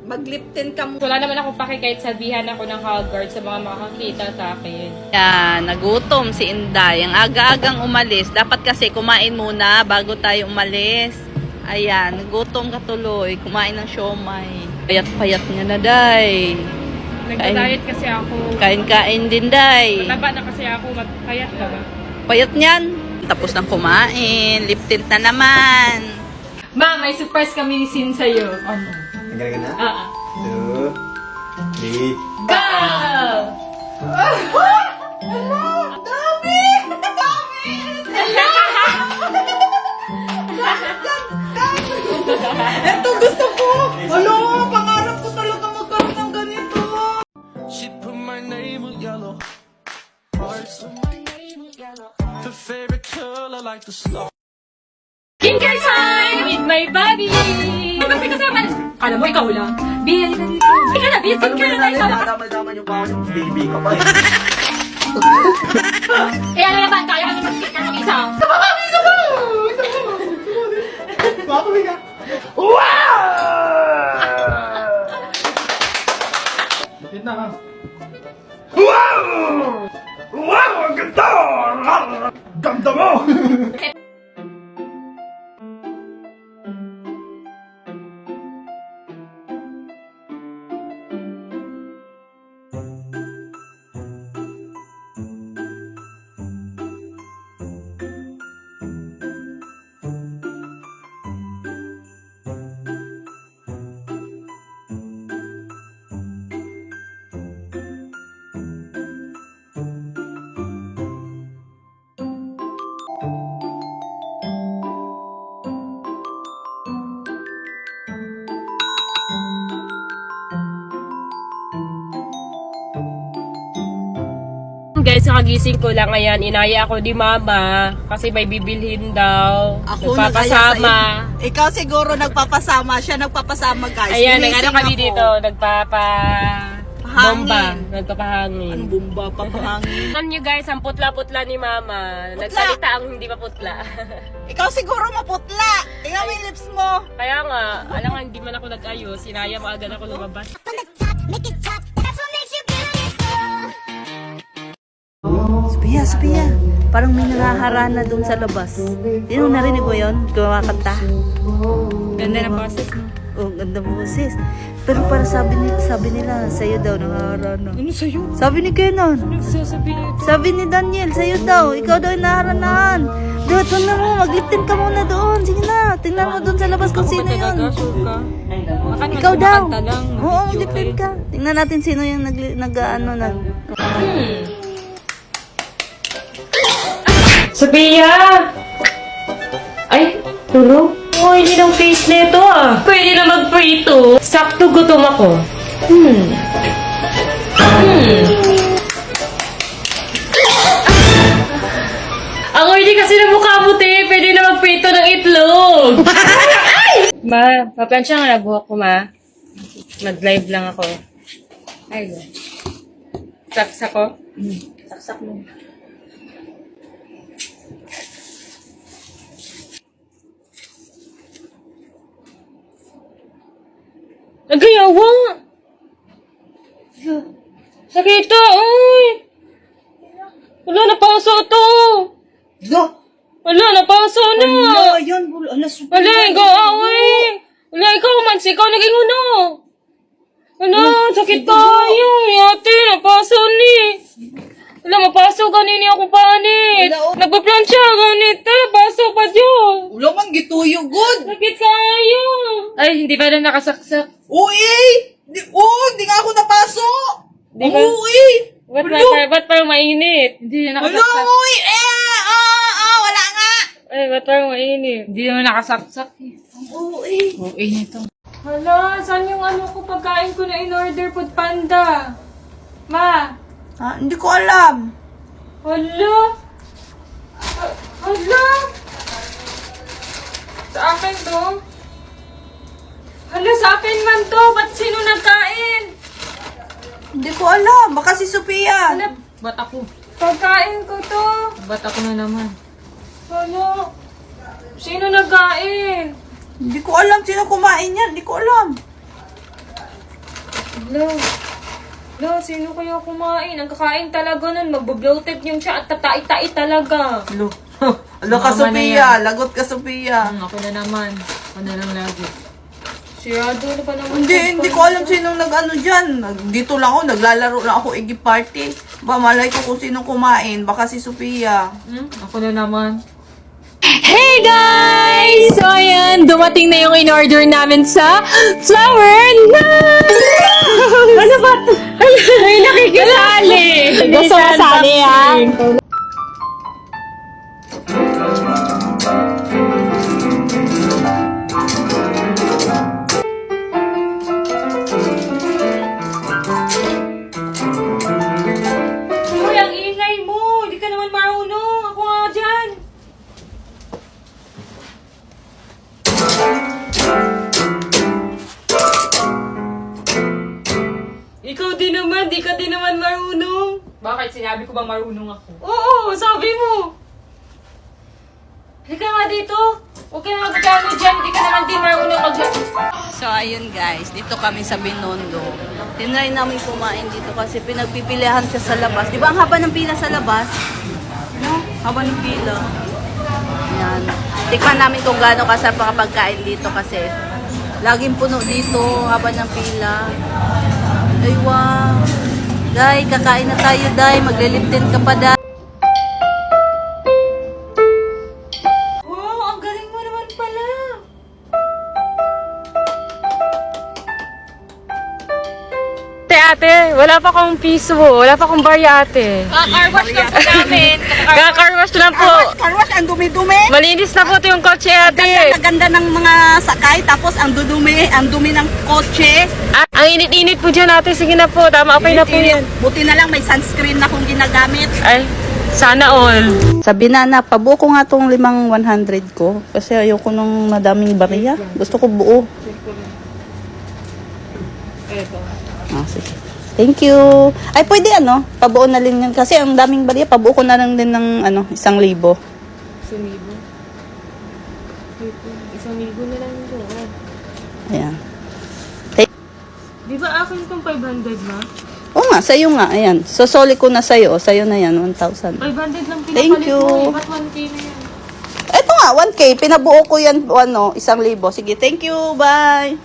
Speaker 3: Magliptin ka mo.
Speaker 1: Wala naman akong paki kahit sabihan ako ng Hogwarts sa mga makakita sa akin.
Speaker 3: Yan, nagutom si Inday. Ang aga-agang umalis. Dapat kasi kumain muna bago tayo umalis. Ayan, nagutom ka tuloy. Kumain ng siomay. Payat-payat nga na, Day.
Speaker 1: Nagda-diet kasi ako.
Speaker 3: Kain-kain din, Day.
Speaker 1: Mataba na kasi ako. Payat na ba?
Speaker 3: Payat niyan. Tapos ng kumain. Lip tint na naman.
Speaker 2: Ma, may surprise kami ni Sin sa'yo. Ano?
Speaker 10: Nagaling na?
Speaker 2: Ah.
Speaker 10: 2, 3.
Speaker 2: Go!
Speaker 3: Ito gusto ko! Ano? Pangarap ko talaga magkaroon ng ganito.
Speaker 9: She put my name with yellow hearts. Her favorite color like the snow.
Speaker 2: Skincare time with my body! Ba't may kasama? Kala mo, ikaw lang. Bi, halika dito. Ika na, Bi, skincare na tayo.
Speaker 10: Damal-damal yung bawal yung baby ka pa.
Speaker 2: Eh, ano naman, kaya kami mag-skincare ng isa.
Speaker 10: Bakit ka? Lapit na, ha? Wow! Wow! Ang ganda! Ganda mo!
Speaker 1: Guys, nakagising ko lang. Ayan, inaya ako ni Mama kasi may bibilhin daw.
Speaker 3: Ako
Speaker 1: Nagpapasama.
Speaker 3: Ikaw siguro nagpapasama. Siya nagpapasama, guys.
Speaker 1: Ayan,
Speaker 3: Ginising
Speaker 1: nag-ano kami
Speaker 3: ako.
Speaker 1: dito. Bomba. Nagpapahangin.
Speaker 3: Ang bomba, papahangin.
Speaker 1: Alam nyo guys, ang putla-putla ni Mama. Nagsalita ang hindi maputla.
Speaker 3: Ikaw siguro maputla. Tingnan mo yung lips mo.
Speaker 1: Kaya nga, alam nga, hindi man ako nag-ayos. Sinaya mo agad ako lumabas.
Speaker 3: Sophia. Parang may nangaharana doon sa labas. Sino narinig mo yun? Kumakanta.
Speaker 1: Ganda ng boses mo.
Speaker 3: Oh, ganda boses. Pero para sabi nila, sa'yo daw nangaharana.
Speaker 1: Ano sa'yo?
Speaker 3: Sabi ni Kenan. Sabi ni Daniel, sa'yo daw. Ikaw daw yung naharanahan. Doon, tingnan mo. Magliptin ka muna doon. Sige na. Tingnan mo doon sa labas kung sino yun. Ikaw daw. Oo, magliptin ka. Tingnan natin sino yung nag-ano.
Speaker 1: Sophia! Ay, tulog? Oh, hindi ng face nito ah. Pwede na mag-prito. Sakto gutom ako.
Speaker 7: Ang oily kasi ng mukha mo, te. Pwede na magprito ng itlog. Ma, paplansya nga na buhok ko, ma. Mag-live lang ako. Ay, saksak ko? Saksak mo. Nagayawa! Sakita, uy! Wala, napaso to! Wala, napaso na!
Speaker 3: Ayan,
Speaker 7: Wala, ikaw, away! Wala, ikaw, Mads, ikaw naging uno! Wala, sakit tayo! Ate, napaso ni! Wala, mapaso kanini ako panit! Nagpa-plancha, ganito, napaso pa dyan!
Speaker 3: Wala man gituyo, good!
Speaker 7: Sakit kayo! Ay, hindi pa na nakasaksak.
Speaker 3: Uy! Di nga ako napaso!
Speaker 7: Di ba?
Speaker 3: Uy!
Speaker 7: Ba't parang mainit? Hindi na nakasaksak.
Speaker 3: Uy! Wala nga!
Speaker 7: Ay, ba't parang mainit? Hindi naman nakasaksak.
Speaker 3: Uy!
Speaker 7: Okay nito. Hala, saan yung ano ko pagkain ko na in-order Food Panda? Ma!
Speaker 3: Hindi ko alam.
Speaker 7: Hala! Hala! Sa akin to? Hala, sa akin man to! Ba't sino nagkain?
Speaker 3: Hindi ko alam. Baka si Sophia.
Speaker 7: Hala, ba't ako? Pagkain ko to! Ba't ako na naman? Hala! Sino nagkain?
Speaker 3: Hindi ko alam sino kumain yan. Hindi ko alam.
Speaker 7: Hala, sino kaya kumain? Ang kakain talaga nun, magbo-bloated yung siya at tatai-tai talaga.
Speaker 3: Alo ka, Sophia. Lagot ka, Sophia.
Speaker 7: Ako na naman. Ako na lang lagi. Sirado na pa naman.
Speaker 3: Hindi ko alam sinong nag-ano dyan. Dito lang ako, naglalaro lang ako Iggy Party. Ba, malay ko kung sinong kumain. Baka si Sophia.
Speaker 7: Ako na naman. Hey guys! So ayan, dumating na yung in-order namin sa Flower Night! Ano ba? May nakikisali! Gusto mo sali ha? Uy, ang ingay mo! Hindi ka naman marunong! Ako nga dyan! Ikaw din naman, di ka din naman marunong. Bakit? Sinabi ko ba marunong ako? Oo, sabi mo. Halika nga dito. Huwag ka na magkano dyan, di ka naman din marunong
Speaker 3: So, ayun guys. Dito kami sa Binondo. Tinry namin kumain dito kasi pinagpipilihan siya sa labas. Di ba ang haba ng pila sa labas? No? Haba ng pila. Yan. Tikman namin kung gaano kasarap ang pagkain dito kasi laging puno dito, haba ng pila. Ay, wow. Day, kakain na tayo, Day. Magliliptin ka pa, Day.
Speaker 7: Wow, ang galing mo naman pala. Ate, wala pa akong piso. Wala pa akong barya, ate.
Speaker 2: Car-wash lang po namin.
Speaker 7: Kakarwash lang po.
Speaker 3: Karwas, ang dumi-dumi.
Speaker 7: Malinis na po ito yung kotse, ate.
Speaker 3: Ang ganda ng mga sakay, tapos ang dumi ng kotse.
Speaker 7: Ang init-init po dyan, ate. Sige na po. Tama, okay na po yan.
Speaker 3: Buti na lang may sunscreen na akong ginagamit.
Speaker 7: Ay, sana all.
Speaker 3: Sabi na, pabuo ko nga tong 5,100 ko. Kasi ayoko nung madaming bariya. Gusto ko buo. Ah, sige. Thank you. Ay, pwede pabuo na rin yan. Kasi ang daming bariya, pabuo ko na lang din ng 1,000.
Speaker 7: 1,000? 1,000 na lang yun.
Speaker 3: Ayan.
Speaker 7: Di ba akin itong 500 na?
Speaker 3: Oo nga, sa'yo nga. Ayan. Sosoli ko na sa'yo. Sa'yo na yan, 1,000.
Speaker 7: 500 lang pinapalit
Speaker 3: Thank you.
Speaker 7: mo. Ba't 1K na yan?
Speaker 3: Eto nga, 1K. Pinabuo ko yan, 1,000. Sige, thank you. Bye.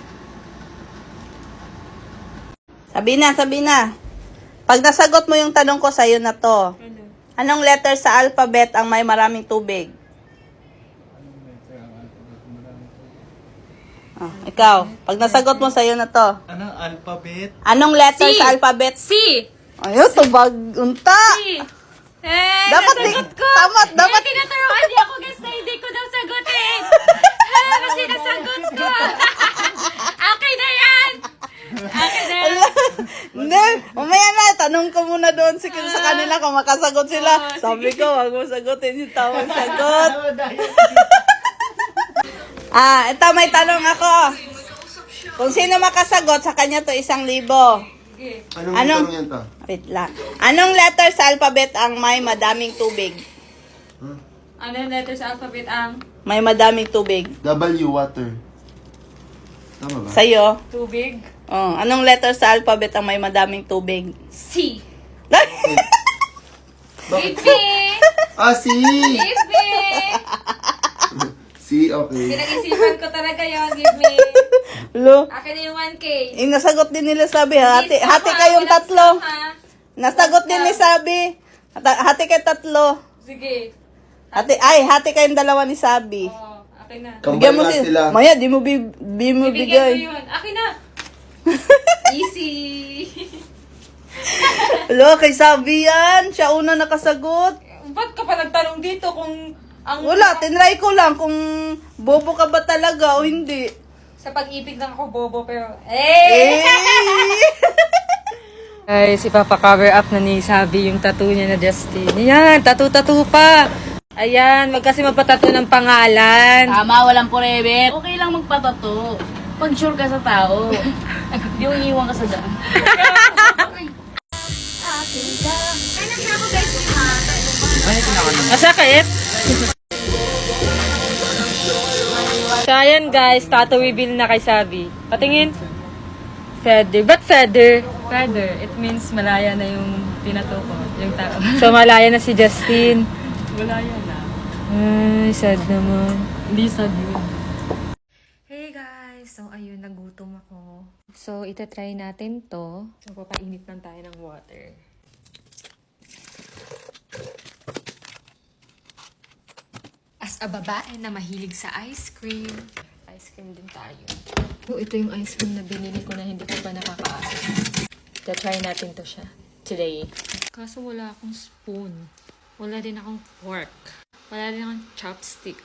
Speaker 3: Sabi na. Pag nasagot mo yung tanong ko, sa'yo na to. Anong letter sa alphabet ang may maraming tubig? Ikaw. Pag nasagot mo, sa'yo na to.
Speaker 12: Anong alphabet?
Speaker 3: Anong letter
Speaker 7: C.
Speaker 3: sa alphabet?
Speaker 7: C!
Speaker 3: Ayun, tubag. Unta.
Speaker 7: C!
Speaker 3: Dapat
Speaker 7: nasagot ko!
Speaker 3: dapat.
Speaker 7: Tinuturuan niya ako guys na hindi ko daw sagutin! Kasi nasagot ko! Akin na yan! Akin na yan!
Speaker 3: Tanong ko muna doon sa kanila kung makasagot sila. Sabi ko, wag mo sagutin yung tamang sagot. Ito may tanong ako. Kung sino makasagot, sa kanya to 1,000. Anong
Speaker 12: tanong yan to?
Speaker 3: Wait lang. Anong letter sa alphabet ang may madaming tubig?
Speaker 1: Anong letter sa alphabet ang
Speaker 3: May madaming tubig.
Speaker 12: W, water. Tama ba?
Speaker 3: Sa'yo?
Speaker 1: tubig?
Speaker 3: Oh, anong letter sa alphabet ang may madaming tubig?
Speaker 1: C.
Speaker 12: Bakit?
Speaker 1: B.
Speaker 12: C!
Speaker 1: Give me.
Speaker 12: C, okay.
Speaker 1: Pinag-isipan ko talaga yun. Give me.
Speaker 3: Lo,
Speaker 1: Akin na yung 1K.
Speaker 3: nasagot din nila Sabi. Hati kayong tatlo. Nasagot din ni Sabi. Hati kayo tatlo.
Speaker 1: Sige.
Speaker 3: Hati kayong dalawa ni Sabi.
Speaker 1: Oh, akin na.
Speaker 12: Kambal na sila.
Speaker 3: Maya, di mo
Speaker 1: Bibigyan ko
Speaker 3: bigay.
Speaker 1: yun. Akin na. Easy.
Speaker 3: Lo, kay Sabi yan. Siya una nakasagot.
Speaker 1: Ba't ka pa nagtanong dito kung ang...
Speaker 3: Wala, tinry ko lang kung bobo ka ba talaga o hindi.
Speaker 1: Sa pag-ibig lang ako bobo pero... Guys, ipapa-cover up na ni Sabi yung tattoo niya na Justin. Ayan, tattoo pa. Ayan, kasi magpatato ng pangalan.
Speaker 2: Tama, walang forever. Okay lang magpatato. Pag sure ka sa tao. Di mo iiwan ka sa daan.
Speaker 1: Masakit? So, ayan guys, tattoo reveal na kay Sabi. Patingin. Feather. Ba't feather? Feather. It means malaya na yung tinato ko. Yung tao. So, malaya na si Justin. Malaya na. Ay, sad naman. Hindi sad yun. Hey guys! So, ayun, nagutom ako. So, itatry natin to. So, papainit lang tayo ng water. As a babae na mahilig sa ice cream din tayo. So, ito yung ice cream na binili ko na hindi ko pa nakakaasa. Try natin to siya today. Kaso wala akong spoon. Wala din akong fork. Wala din akong chopstick.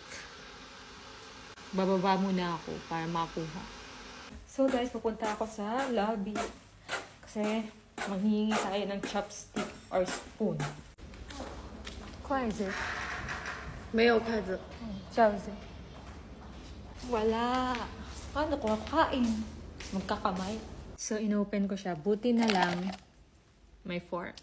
Speaker 1: Bababa muna ako para makuha. So guys, pupunta ako sa lobby. Kasi manghihingi tayo ng chopstick or spoon. 筷子没有筷子，wala. Paano ko kakain? Magkakamay. So, inopen ko siya. Buti na lang may fork.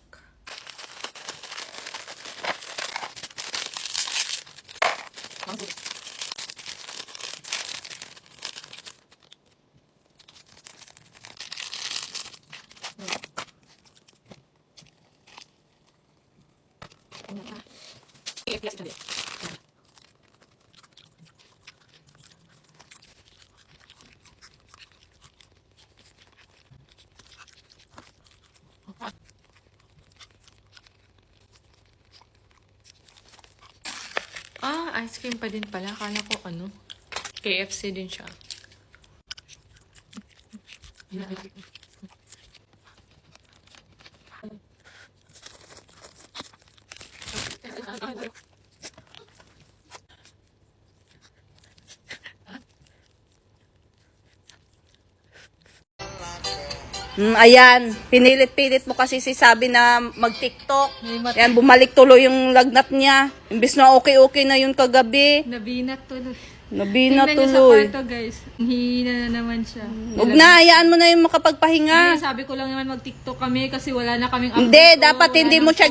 Speaker 1: Ice cream pa din pala. Akala ko KFC din siya.
Speaker 3: Ayan, pinilit-pilit mo kasi si Sabi na mag-TikTok. Ayan, bumalik tuloy yung lagnat niya. Imbis na okay na yun kagabi.
Speaker 1: Nabinat tuloy.
Speaker 3: Nabinat
Speaker 1: Tingnan niyo
Speaker 3: tuloy.
Speaker 1: sa kwarto, guys. Hihina na naman siya.
Speaker 3: Huwag na, hayaan mo na yung makapagpahinga.
Speaker 1: Sabi ko lang naman mag-TikTok kami kasi wala na kaming
Speaker 3: Hindi,
Speaker 1: upload.
Speaker 3: dapat hindi mo siya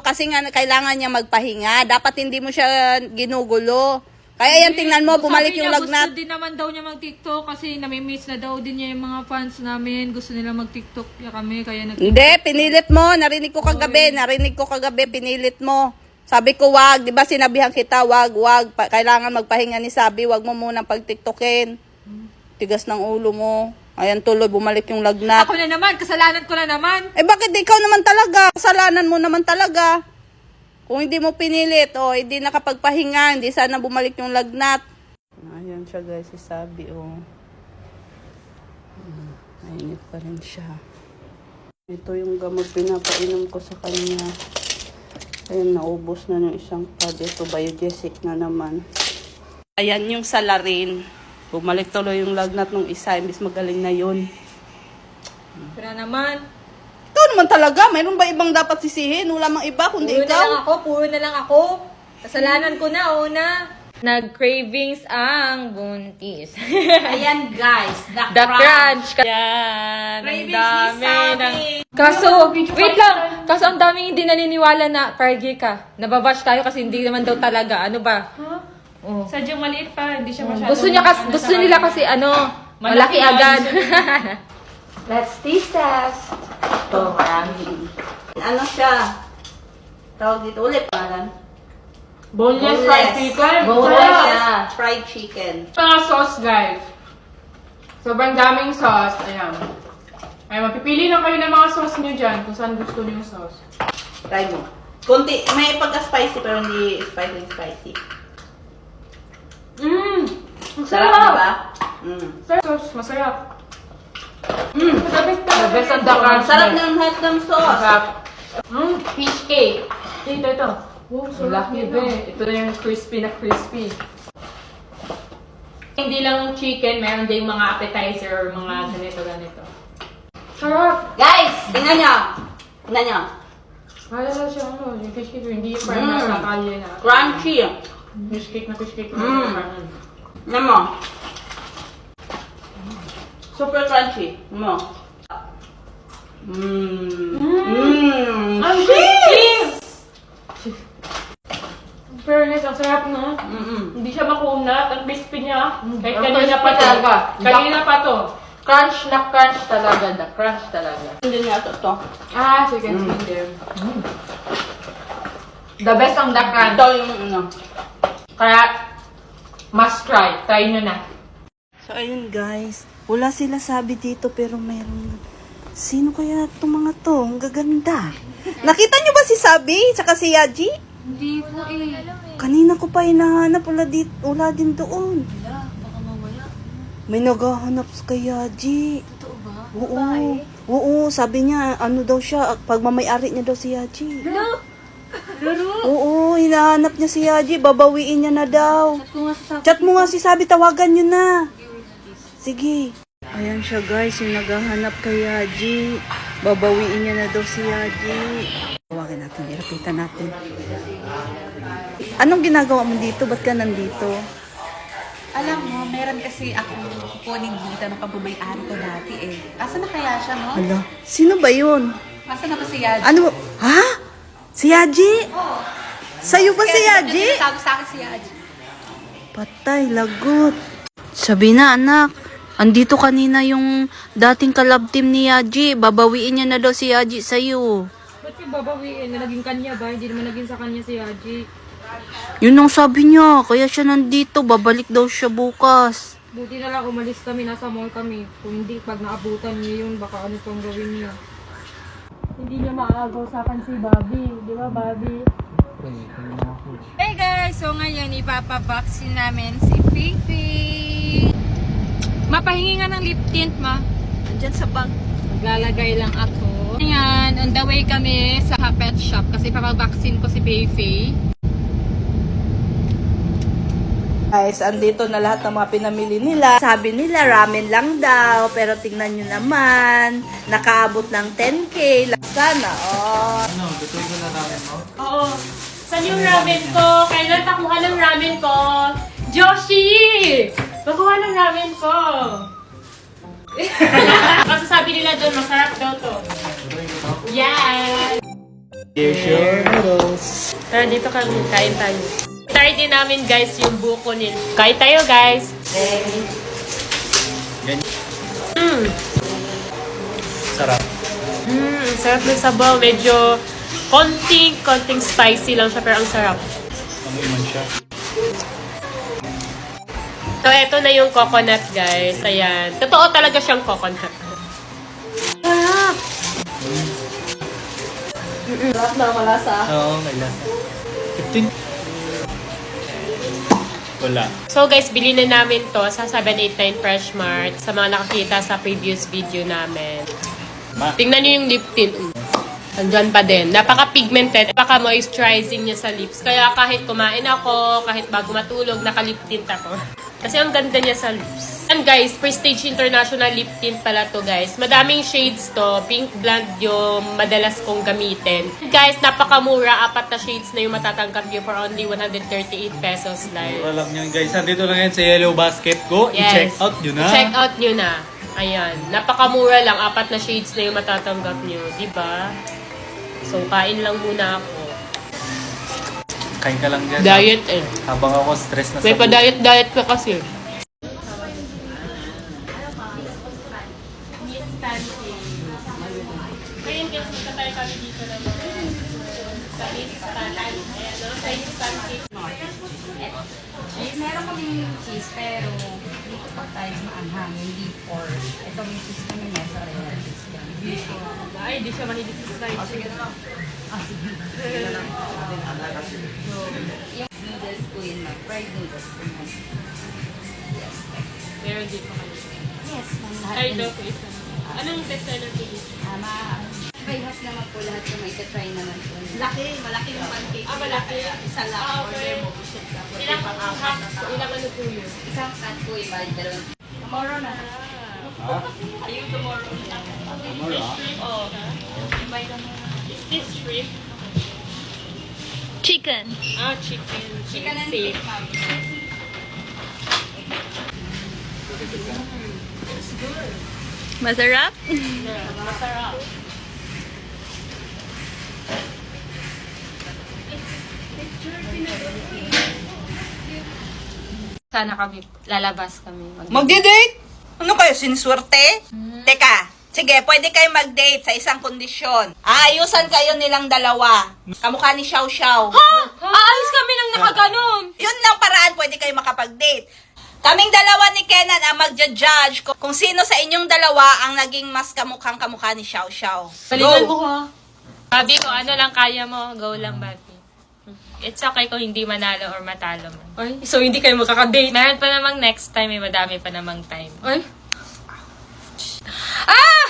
Speaker 3: kasi nga kailangan niya magpahinga. Dapat hindi mo siya ginugulo. Kaya yan, tingnan mo, bumalik yung lagnat.
Speaker 1: Gusto din naman daw niya mag-TikTok kasi nami-miss na daw din niya yung mga fans namin. Gusto nila mag-TikTok kami, kaya
Speaker 3: Hindi, pinilit mo. Narinig ko kagabi, pinilit mo. Sabi ko, wag. Di ba sinabihan kita, wag. Kailangan magpahinga ni Sabi. Wag mo munang pag-TikTokin. Tigas ng ulo mo. Ayan, tuloy, bumalik yung lagnat.
Speaker 1: Ako na naman, kasalanan ko na naman.
Speaker 3: Eh, bakit ikaw naman talaga? Kasalanan mo naman talaga. Kung hindi mo pinilit, hindi nakapagpahinga, hindi sana bumalik yung lagnat. Ayan siya guys, si Sabi, Mainit pa rin siya. Ito yung gamot pinapainom ko sa kanya. Ayan, naubos na yung isang pad. Ito, Biogesic na naman. Ayan yung salarin. Bumalik tuloy yung lagnat ng isa, imbis magaling na yun.
Speaker 1: Pero naman.
Speaker 3: Ikaw ikaw naman talaga. Mayroon ba ibang dapat sisihin? Wala mang iba kundi ikaw.
Speaker 2: Puro na lang ako. Kasalanan ko na, una. Nag-cravings ang buntis.
Speaker 6: Ayan guys,
Speaker 2: The crunch. Yan. Ang dami. Kaso, wait lang. Kaso ang daming hindi naniniwala na Fergie ka. Nababash tayo kasi hindi naman daw talaga. Ano ba? Oh.
Speaker 1: Sadyang maliit pa, hindi siya masyado.
Speaker 2: Gusto nila kasi malaki agad.
Speaker 6: let's taste test. Ito, marami. Ano siya? Tawag dito ulit.
Speaker 1: Boneless fried chicken.
Speaker 6: Boneless fried chicken.
Speaker 1: Mga sauce, guys. Sobrang daming sauce. Ayan. Ay, mapipili lang kayo ng mga sauce nyo dyan kung saan gusto nyo yung sauce.
Speaker 6: Try mo. Kunti, may pagka-spicy pero hindi spicy. Sarap, diba?
Speaker 1: Sauce, masarap.
Speaker 2: The best ang dakan.
Speaker 6: Sarap ng head ng sauce.
Speaker 1: Masarap. Fish cake. Ito. Wow, so lucky ba. Ito na yung crispy na crispy. Hindi lang chicken, meron din mga appetizer or mga ganito. Sarap!
Speaker 6: Guys, tingnan nyo.
Speaker 1: Wala na siya, yung fish cake, hindi yung parang nasa kalye na.
Speaker 6: Crunchy.
Speaker 1: Fish cake.
Speaker 6: Tingnan mo. Super crunchy. Mo.
Speaker 1: Ang crispy! Fairness, ang sarap, no? Hindi siya makunat, ang crispy niya. Kahit kanina pa talaga. Kanina pa to.
Speaker 3: Crunch na crunch talaga. The crunch talaga.
Speaker 6: Hindi nga ito.
Speaker 1: Chicken skin.
Speaker 3: The best ang the crunch.
Speaker 6: Ito yung
Speaker 1: Kaya, must try. Try nyo na.
Speaker 3: So, ayun guys. Wala sila sabi dito pero mayroon. Sino kaya itong mga to? Ang gaganda. Nakita nyo ba si Sabi? Tsaka si Yaji?
Speaker 2: Hindi po
Speaker 3: Kanina ko pa hinahanap. Wala din doon.
Speaker 2: Baka mamaya.
Speaker 3: May naghahanap kay Yaji.
Speaker 2: Totoo ba?
Speaker 3: Oo, sabi niya, ano daw siya, pagmamayari niya daw si Yaji. Oo, hinahanap niya si Yaji, babawiin niya na daw. Chat mo nga si Sabi, tawagan niyo na. Sige. Ayan siya guys, yung naghahanap kay Yaji. Babawiin niya na daw si Yaji. Tawagan natin, ilapitan natin. Anong ginagawa mo dito? Ba't ka nandito?
Speaker 13: Alam mo, meron kasi akong kukunin dito ng pagmamayari ko dati eh. Asa na kaya siya, no?
Speaker 3: Hala, sino ba yun?
Speaker 13: Asa na ba si Yaji?
Speaker 3: Ano? Ha? Si Yaji? Sa'yo ba si Yaji?
Speaker 13: Sabi sa akin si Yaji.
Speaker 3: Patay, lagot. Sabi na, anak. Andito kanina yung dating kalab team ni Yaji. Babawiin niya na daw si Yaji sa'yo.
Speaker 2: Ba't yung babawiin? Naging kanya ba? Hindi naman naging sa kanya si Yaji.
Speaker 3: Yun ang sabi niya. Kaya siya nandito. Babalik daw siya bukas.
Speaker 2: Buti na lang umalis kami. Nasa mall kami. Kung hindi, pag naabutan niya yun, baka ano pang gawin niya. Hindi niya maagaw sa akin si Bobby. Di ba, Bobby? Hey guys! So ngayon, ipapabaksin namin si Fifi. Mapahingi nga ng lip tint, ma.
Speaker 3: Andyan sa bag.
Speaker 2: Maglalagay lang ako. Ayan, on the way kami sa pet shop kasi papabaksin ko si Fifi.
Speaker 3: Guys, andito na lahat ng mga pinamili nila. Sabi nila, ramen lang daw. Pero tingnan nyo naman, nakaabot ng 10K. Sana,
Speaker 9: Ano, gusto ko na ramen mo?
Speaker 1: Oo. Saan yung ramen ko? Kailan pakuha ng ramen ko? Joshi! Pakuha ng ramen ko! Kasi sabi nila doon, masarap daw to. Yes! Tara, dito kami. Kain tayo. Try din namin guys yung buko nila. Kain tayo guys!
Speaker 9: Sarap.
Speaker 1: Sarap ng sabaw. Medyo konting spicy lang siya pero ang sarap.
Speaker 9: Amoy man siya.
Speaker 1: So, eto na yung coconut, guys. Ayan. Totoo talaga siyang coconut. Sarap!
Speaker 3: Sarap na malasa.
Speaker 9: Oo, may lasa. 15? Wala.
Speaker 1: So, guys, bili na namin to sa 789 Fresh Mart sa mga nakakita sa previous video namin. Tingnan niyo yung lip tint. Andyan pa din. Napaka-pigmented. Napaka-moisturizing niya sa lips. Kaya kahit kumain ako, kahit bago matulog, naka-lip tint ako.
Speaker 7: Kasi ang ganda niya sa lips. And guys, Prestige International Lip Tint pala to guys. Madaming shades to. Pink Blonde yung madalas kong gamitin. Guys, napakamura. 4 na shades na yung matatanggap nyo for only 138 pesos lang.
Speaker 14: Mura lang yan guys. Nandito lang yan sa Yellow Basket ko.
Speaker 7: Yes.
Speaker 14: I-check out nyo na.
Speaker 7: I-check out nyo na. Ayan. Napakamura lang. 4 na shades na yung matatanggap nyo. Diba? So, kain lang muna ako.
Speaker 14: Kain ka lang dyan.
Speaker 7: Diet eh.
Speaker 14: Habang ako stress na
Speaker 7: May
Speaker 14: sa
Speaker 7: pa-diet-diet ka kasi. Ngayon guys, punta tayo kami dito na sa Miss Pancake. Ayan, no? Chinese pancake.
Speaker 13: Meron kaming cheese, pero dito pa tayo maanghang, hindi pork. Ito may cheese kami nasa rin.
Speaker 7: Ay, di siya mahilig sa slice.
Speaker 13: Sige na lang. Sige. Sige na lang. So, yung noodles ko yun, fried noodles ko yun. Yes.
Speaker 7: Meron din pa kayo.
Speaker 13: Yes, lahat.
Speaker 7: Ay, daw po isa. Anong best seller po dito?
Speaker 13: By half naman po lahat yung may try naman po. Malaki yung pancake.
Speaker 7: Malaki.
Speaker 13: Isa lang.
Speaker 7: Okay. Ilang half, ilang ano po yun?
Speaker 13: Isang cut po yung bali, dalawang. Tomorrow na.
Speaker 7: Ayun, tomorrow.
Speaker 14: Tomorrow?
Speaker 7: Oh. Is this shrimp?
Speaker 2: Chicken.
Speaker 7: Ah, chicken.
Speaker 13: Chicken and
Speaker 7: steak.
Speaker 13: steak, ma'am.
Speaker 2: Masarap?
Speaker 7: Masarap. Sana kami, lalabas kami.
Speaker 3: Magde-date? Ano kayo, siniswerte? Teka, sige, pwede kayo mag-date sa isang kondisyon. Aayusan kayo nilang dalawa. Kamukha ni Xiao Xiao.
Speaker 7: Ha? Aayos kami nang nakaganon.
Speaker 3: Yun lang paraan pwede kayo makapag-date. Kaming dalawa ni Kenan ang magja-judge kung sino sa inyong dalawa ang naging mas kamukhang kamukha ni Xiao Xiao.
Speaker 7: Galingan mo ha. Sabi ko, ano lang kaya mo, go lang, Bati. It's okay kung hindi manalo or matalo man. Ay, so hindi kayo makaka-date? Meron pa namang next time, may madami pa namang time. Ay! Ah!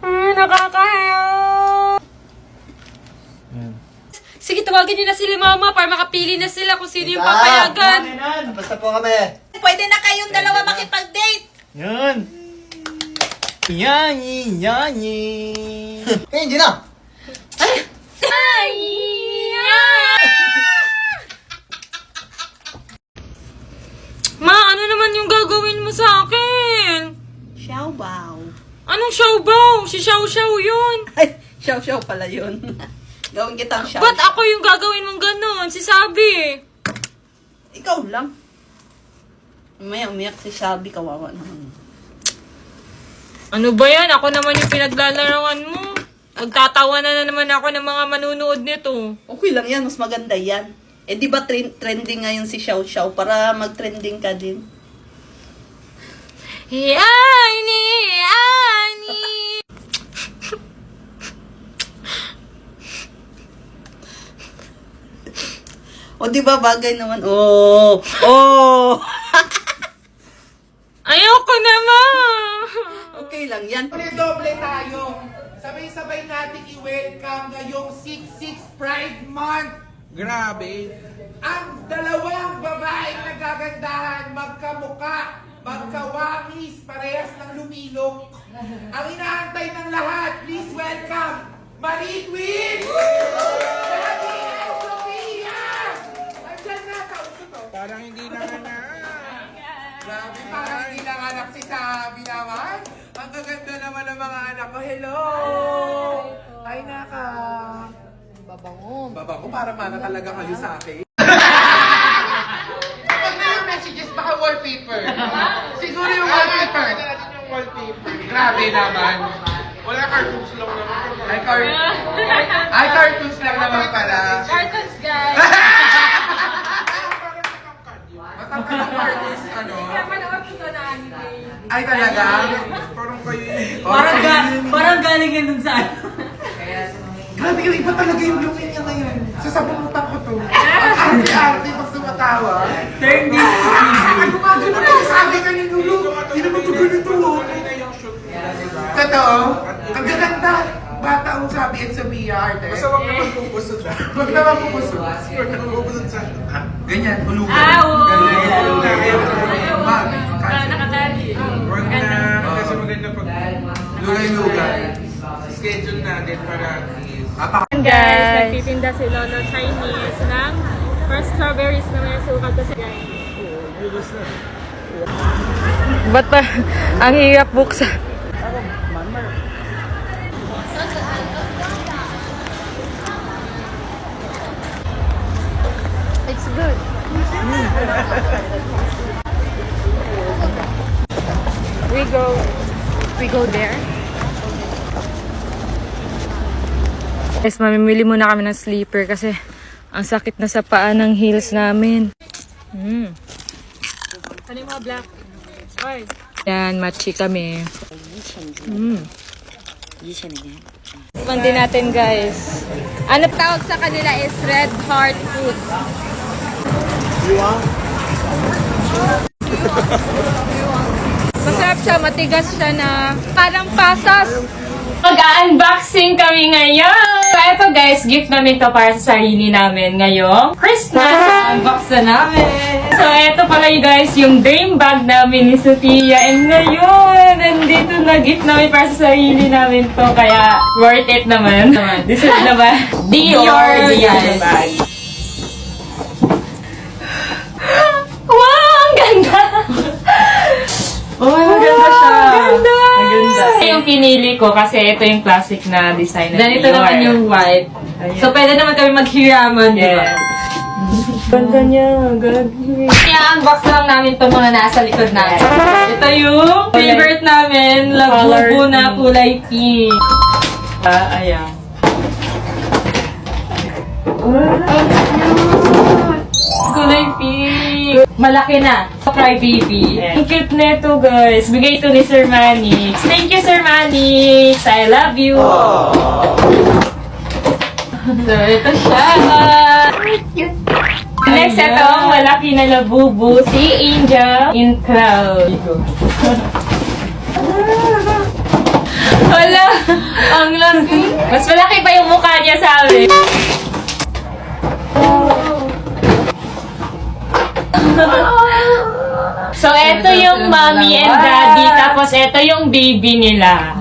Speaker 7: Nakakahiya! Sige, tawagin niyo na sila mama para makapili na sila kung sino yung papayagan.
Speaker 4: Basta po kami.
Speaker 3: Pwede na kayong dalawa makipag-date.
Speaker 14: Yan. Yanyi, yanyi.
Speaker 4: Eh, hindi na.
Speaker 7: Ay! Ma, ano naman yung gagawin mo sa akin?
Speaker 3: Xiao Bao.
Speaker 7: Anong Xiao Bao? Si Xiao Xiao yun.
Speaker 3: Ay, Xiao Xiao pala yun. Gawin kitang Xiao.
Speaker 7: Ba't ako yung gagawin mong ganon? Si Sabi.
Speaker 3: Ikaw lang. Umaya, umiyak si Sabi, kawawa naman.
Speaker 7: Ano ba yan? Ako naman yung pinaglalaroan mo. Magtatawa na naman ako ng mga manunood nito.
Speaker 3: Okay lang yan, mas maganda yan. Eh di ba trending ngayon si Xiao Xiao para mag-trending ka din?
Speaker 7: Yani, yani.
Speaker 3: O di ba bagay naman? Oh! Oh!
Speaker 7: Ayoko naman.
Speaker 3: Okay lang yan.
Speaker 15: Doble tayo. Sabay-sabay natin i-welcome ngayong 6-6 Pride Month. Grabe. Ang dalawang babaeng nagagandahan, magkamuka, magkawangis, parehas ng lumilok. Ang inaantay ng lahat, please welcome, Marie Queen! Daddy and Sophia! Andyan na, kauso to. Parang hindi nanganak. Grabe, parang hindi nanganak si Sabi naman. Ang gaganda naman ng mga anak ko. Hello! Ay, naka. Babango. Babango, para mana talaga kayo sa akin. Pag na yung messages, baka wallpaper. Siguro yung wallpaper. Yung wallpaper. Grabe naman. Wala cartoons lang naman. Ay, cartoons lang naman pala.
Speaker 7: Cartoons, guys.
Speaker 15: Matangkad ang cartoons, ano?
Speaker 7: Kapanood ko to na anime.
Speaker 15: Ay, talaga? Parang kayo
Speaker 3: Parang galing yan dun sa
Speaker 15: Grabe yung iba talaga yung looking niya ngayon. Sasabunutan ko to. Ang arte-arte pag sumatawa. Turn this to easy. Ano nga doon na sabi ka ni Lulu? Hindi naman ito ganito. Totoo? Ang gaganda. bata ang sabi at sa VR. Basta wag naman pupusod ah. Wag naman pupusod. Wag naman pupusod sa... Ganyan, hulugan. Ganyan, hulugan.
Speaker 1: Nakatali.
Speaker 15: Wag na, kasi maganda pag lugay-lugay. Schedule natin para
Speaker 1: Guys, nagtitinda si Lolo Chinese ng first strawberries na may sukat kasi guys.
Speaker 3: Ba't pa? Ang hirap buksan.
Speaker 1: It's good. We go there.
Speaker 3: Guys, mamimili muna kami ng sleeper kasi ang sakit na sa paa ng heels namin.
Speaker 1: Ano yung mga black? Oy.
Speaker 3: Yan, matchy kami. Tikman din natin, guys.
Speaker 1: Ano tawag sa kanila is red heart food. Masarap siya, matigas siya na parang pasas.
Speaker 7: Mag-unboxing kami ngayon! So, eto guys, gift namin to para sa sarili namin ngayong Christmas. Unbox na namin! So, eto pala yung guys, yung dream bag namin ni Sophia. And ngayon, nandito na gift namin para sa sarili namin to. Kaya, worth it naman. Deserve naman. Dior bag. Wow! Ang ganda!
Speaker 3: Oh, maganda siya.
Speaker 7: Maganda! Ito yung pinili ko kasi ito yung classic na design na
Speaker 3: Ganito naman yung white. So, pwede naman kami maghiraman, di ba?
Speaker 7: Ganda niya, ganda.
Speaker 3: I-unbox lang namin ito mga nasa likod natin. Ito yung favorite namin, labubo na kulay pink.
Speaker 7: Ayan.
Speaker 3: Kulay pink. Malaki na. Cry baby.
Speaker 7: Ang cute nito guys. Bigay ito ni Sir Manix. Thank you Sir Manix. I love you.
Speaker 3: So, ito siya.
Speaker 7: Next, ito ang malaki na labubu. Si Angel in Cloud. Wala. Ang laki. Mas malaki pa yung mukha niya sa amin. So, ito yung mommy and daddy. Tapos, ito yung baby nila.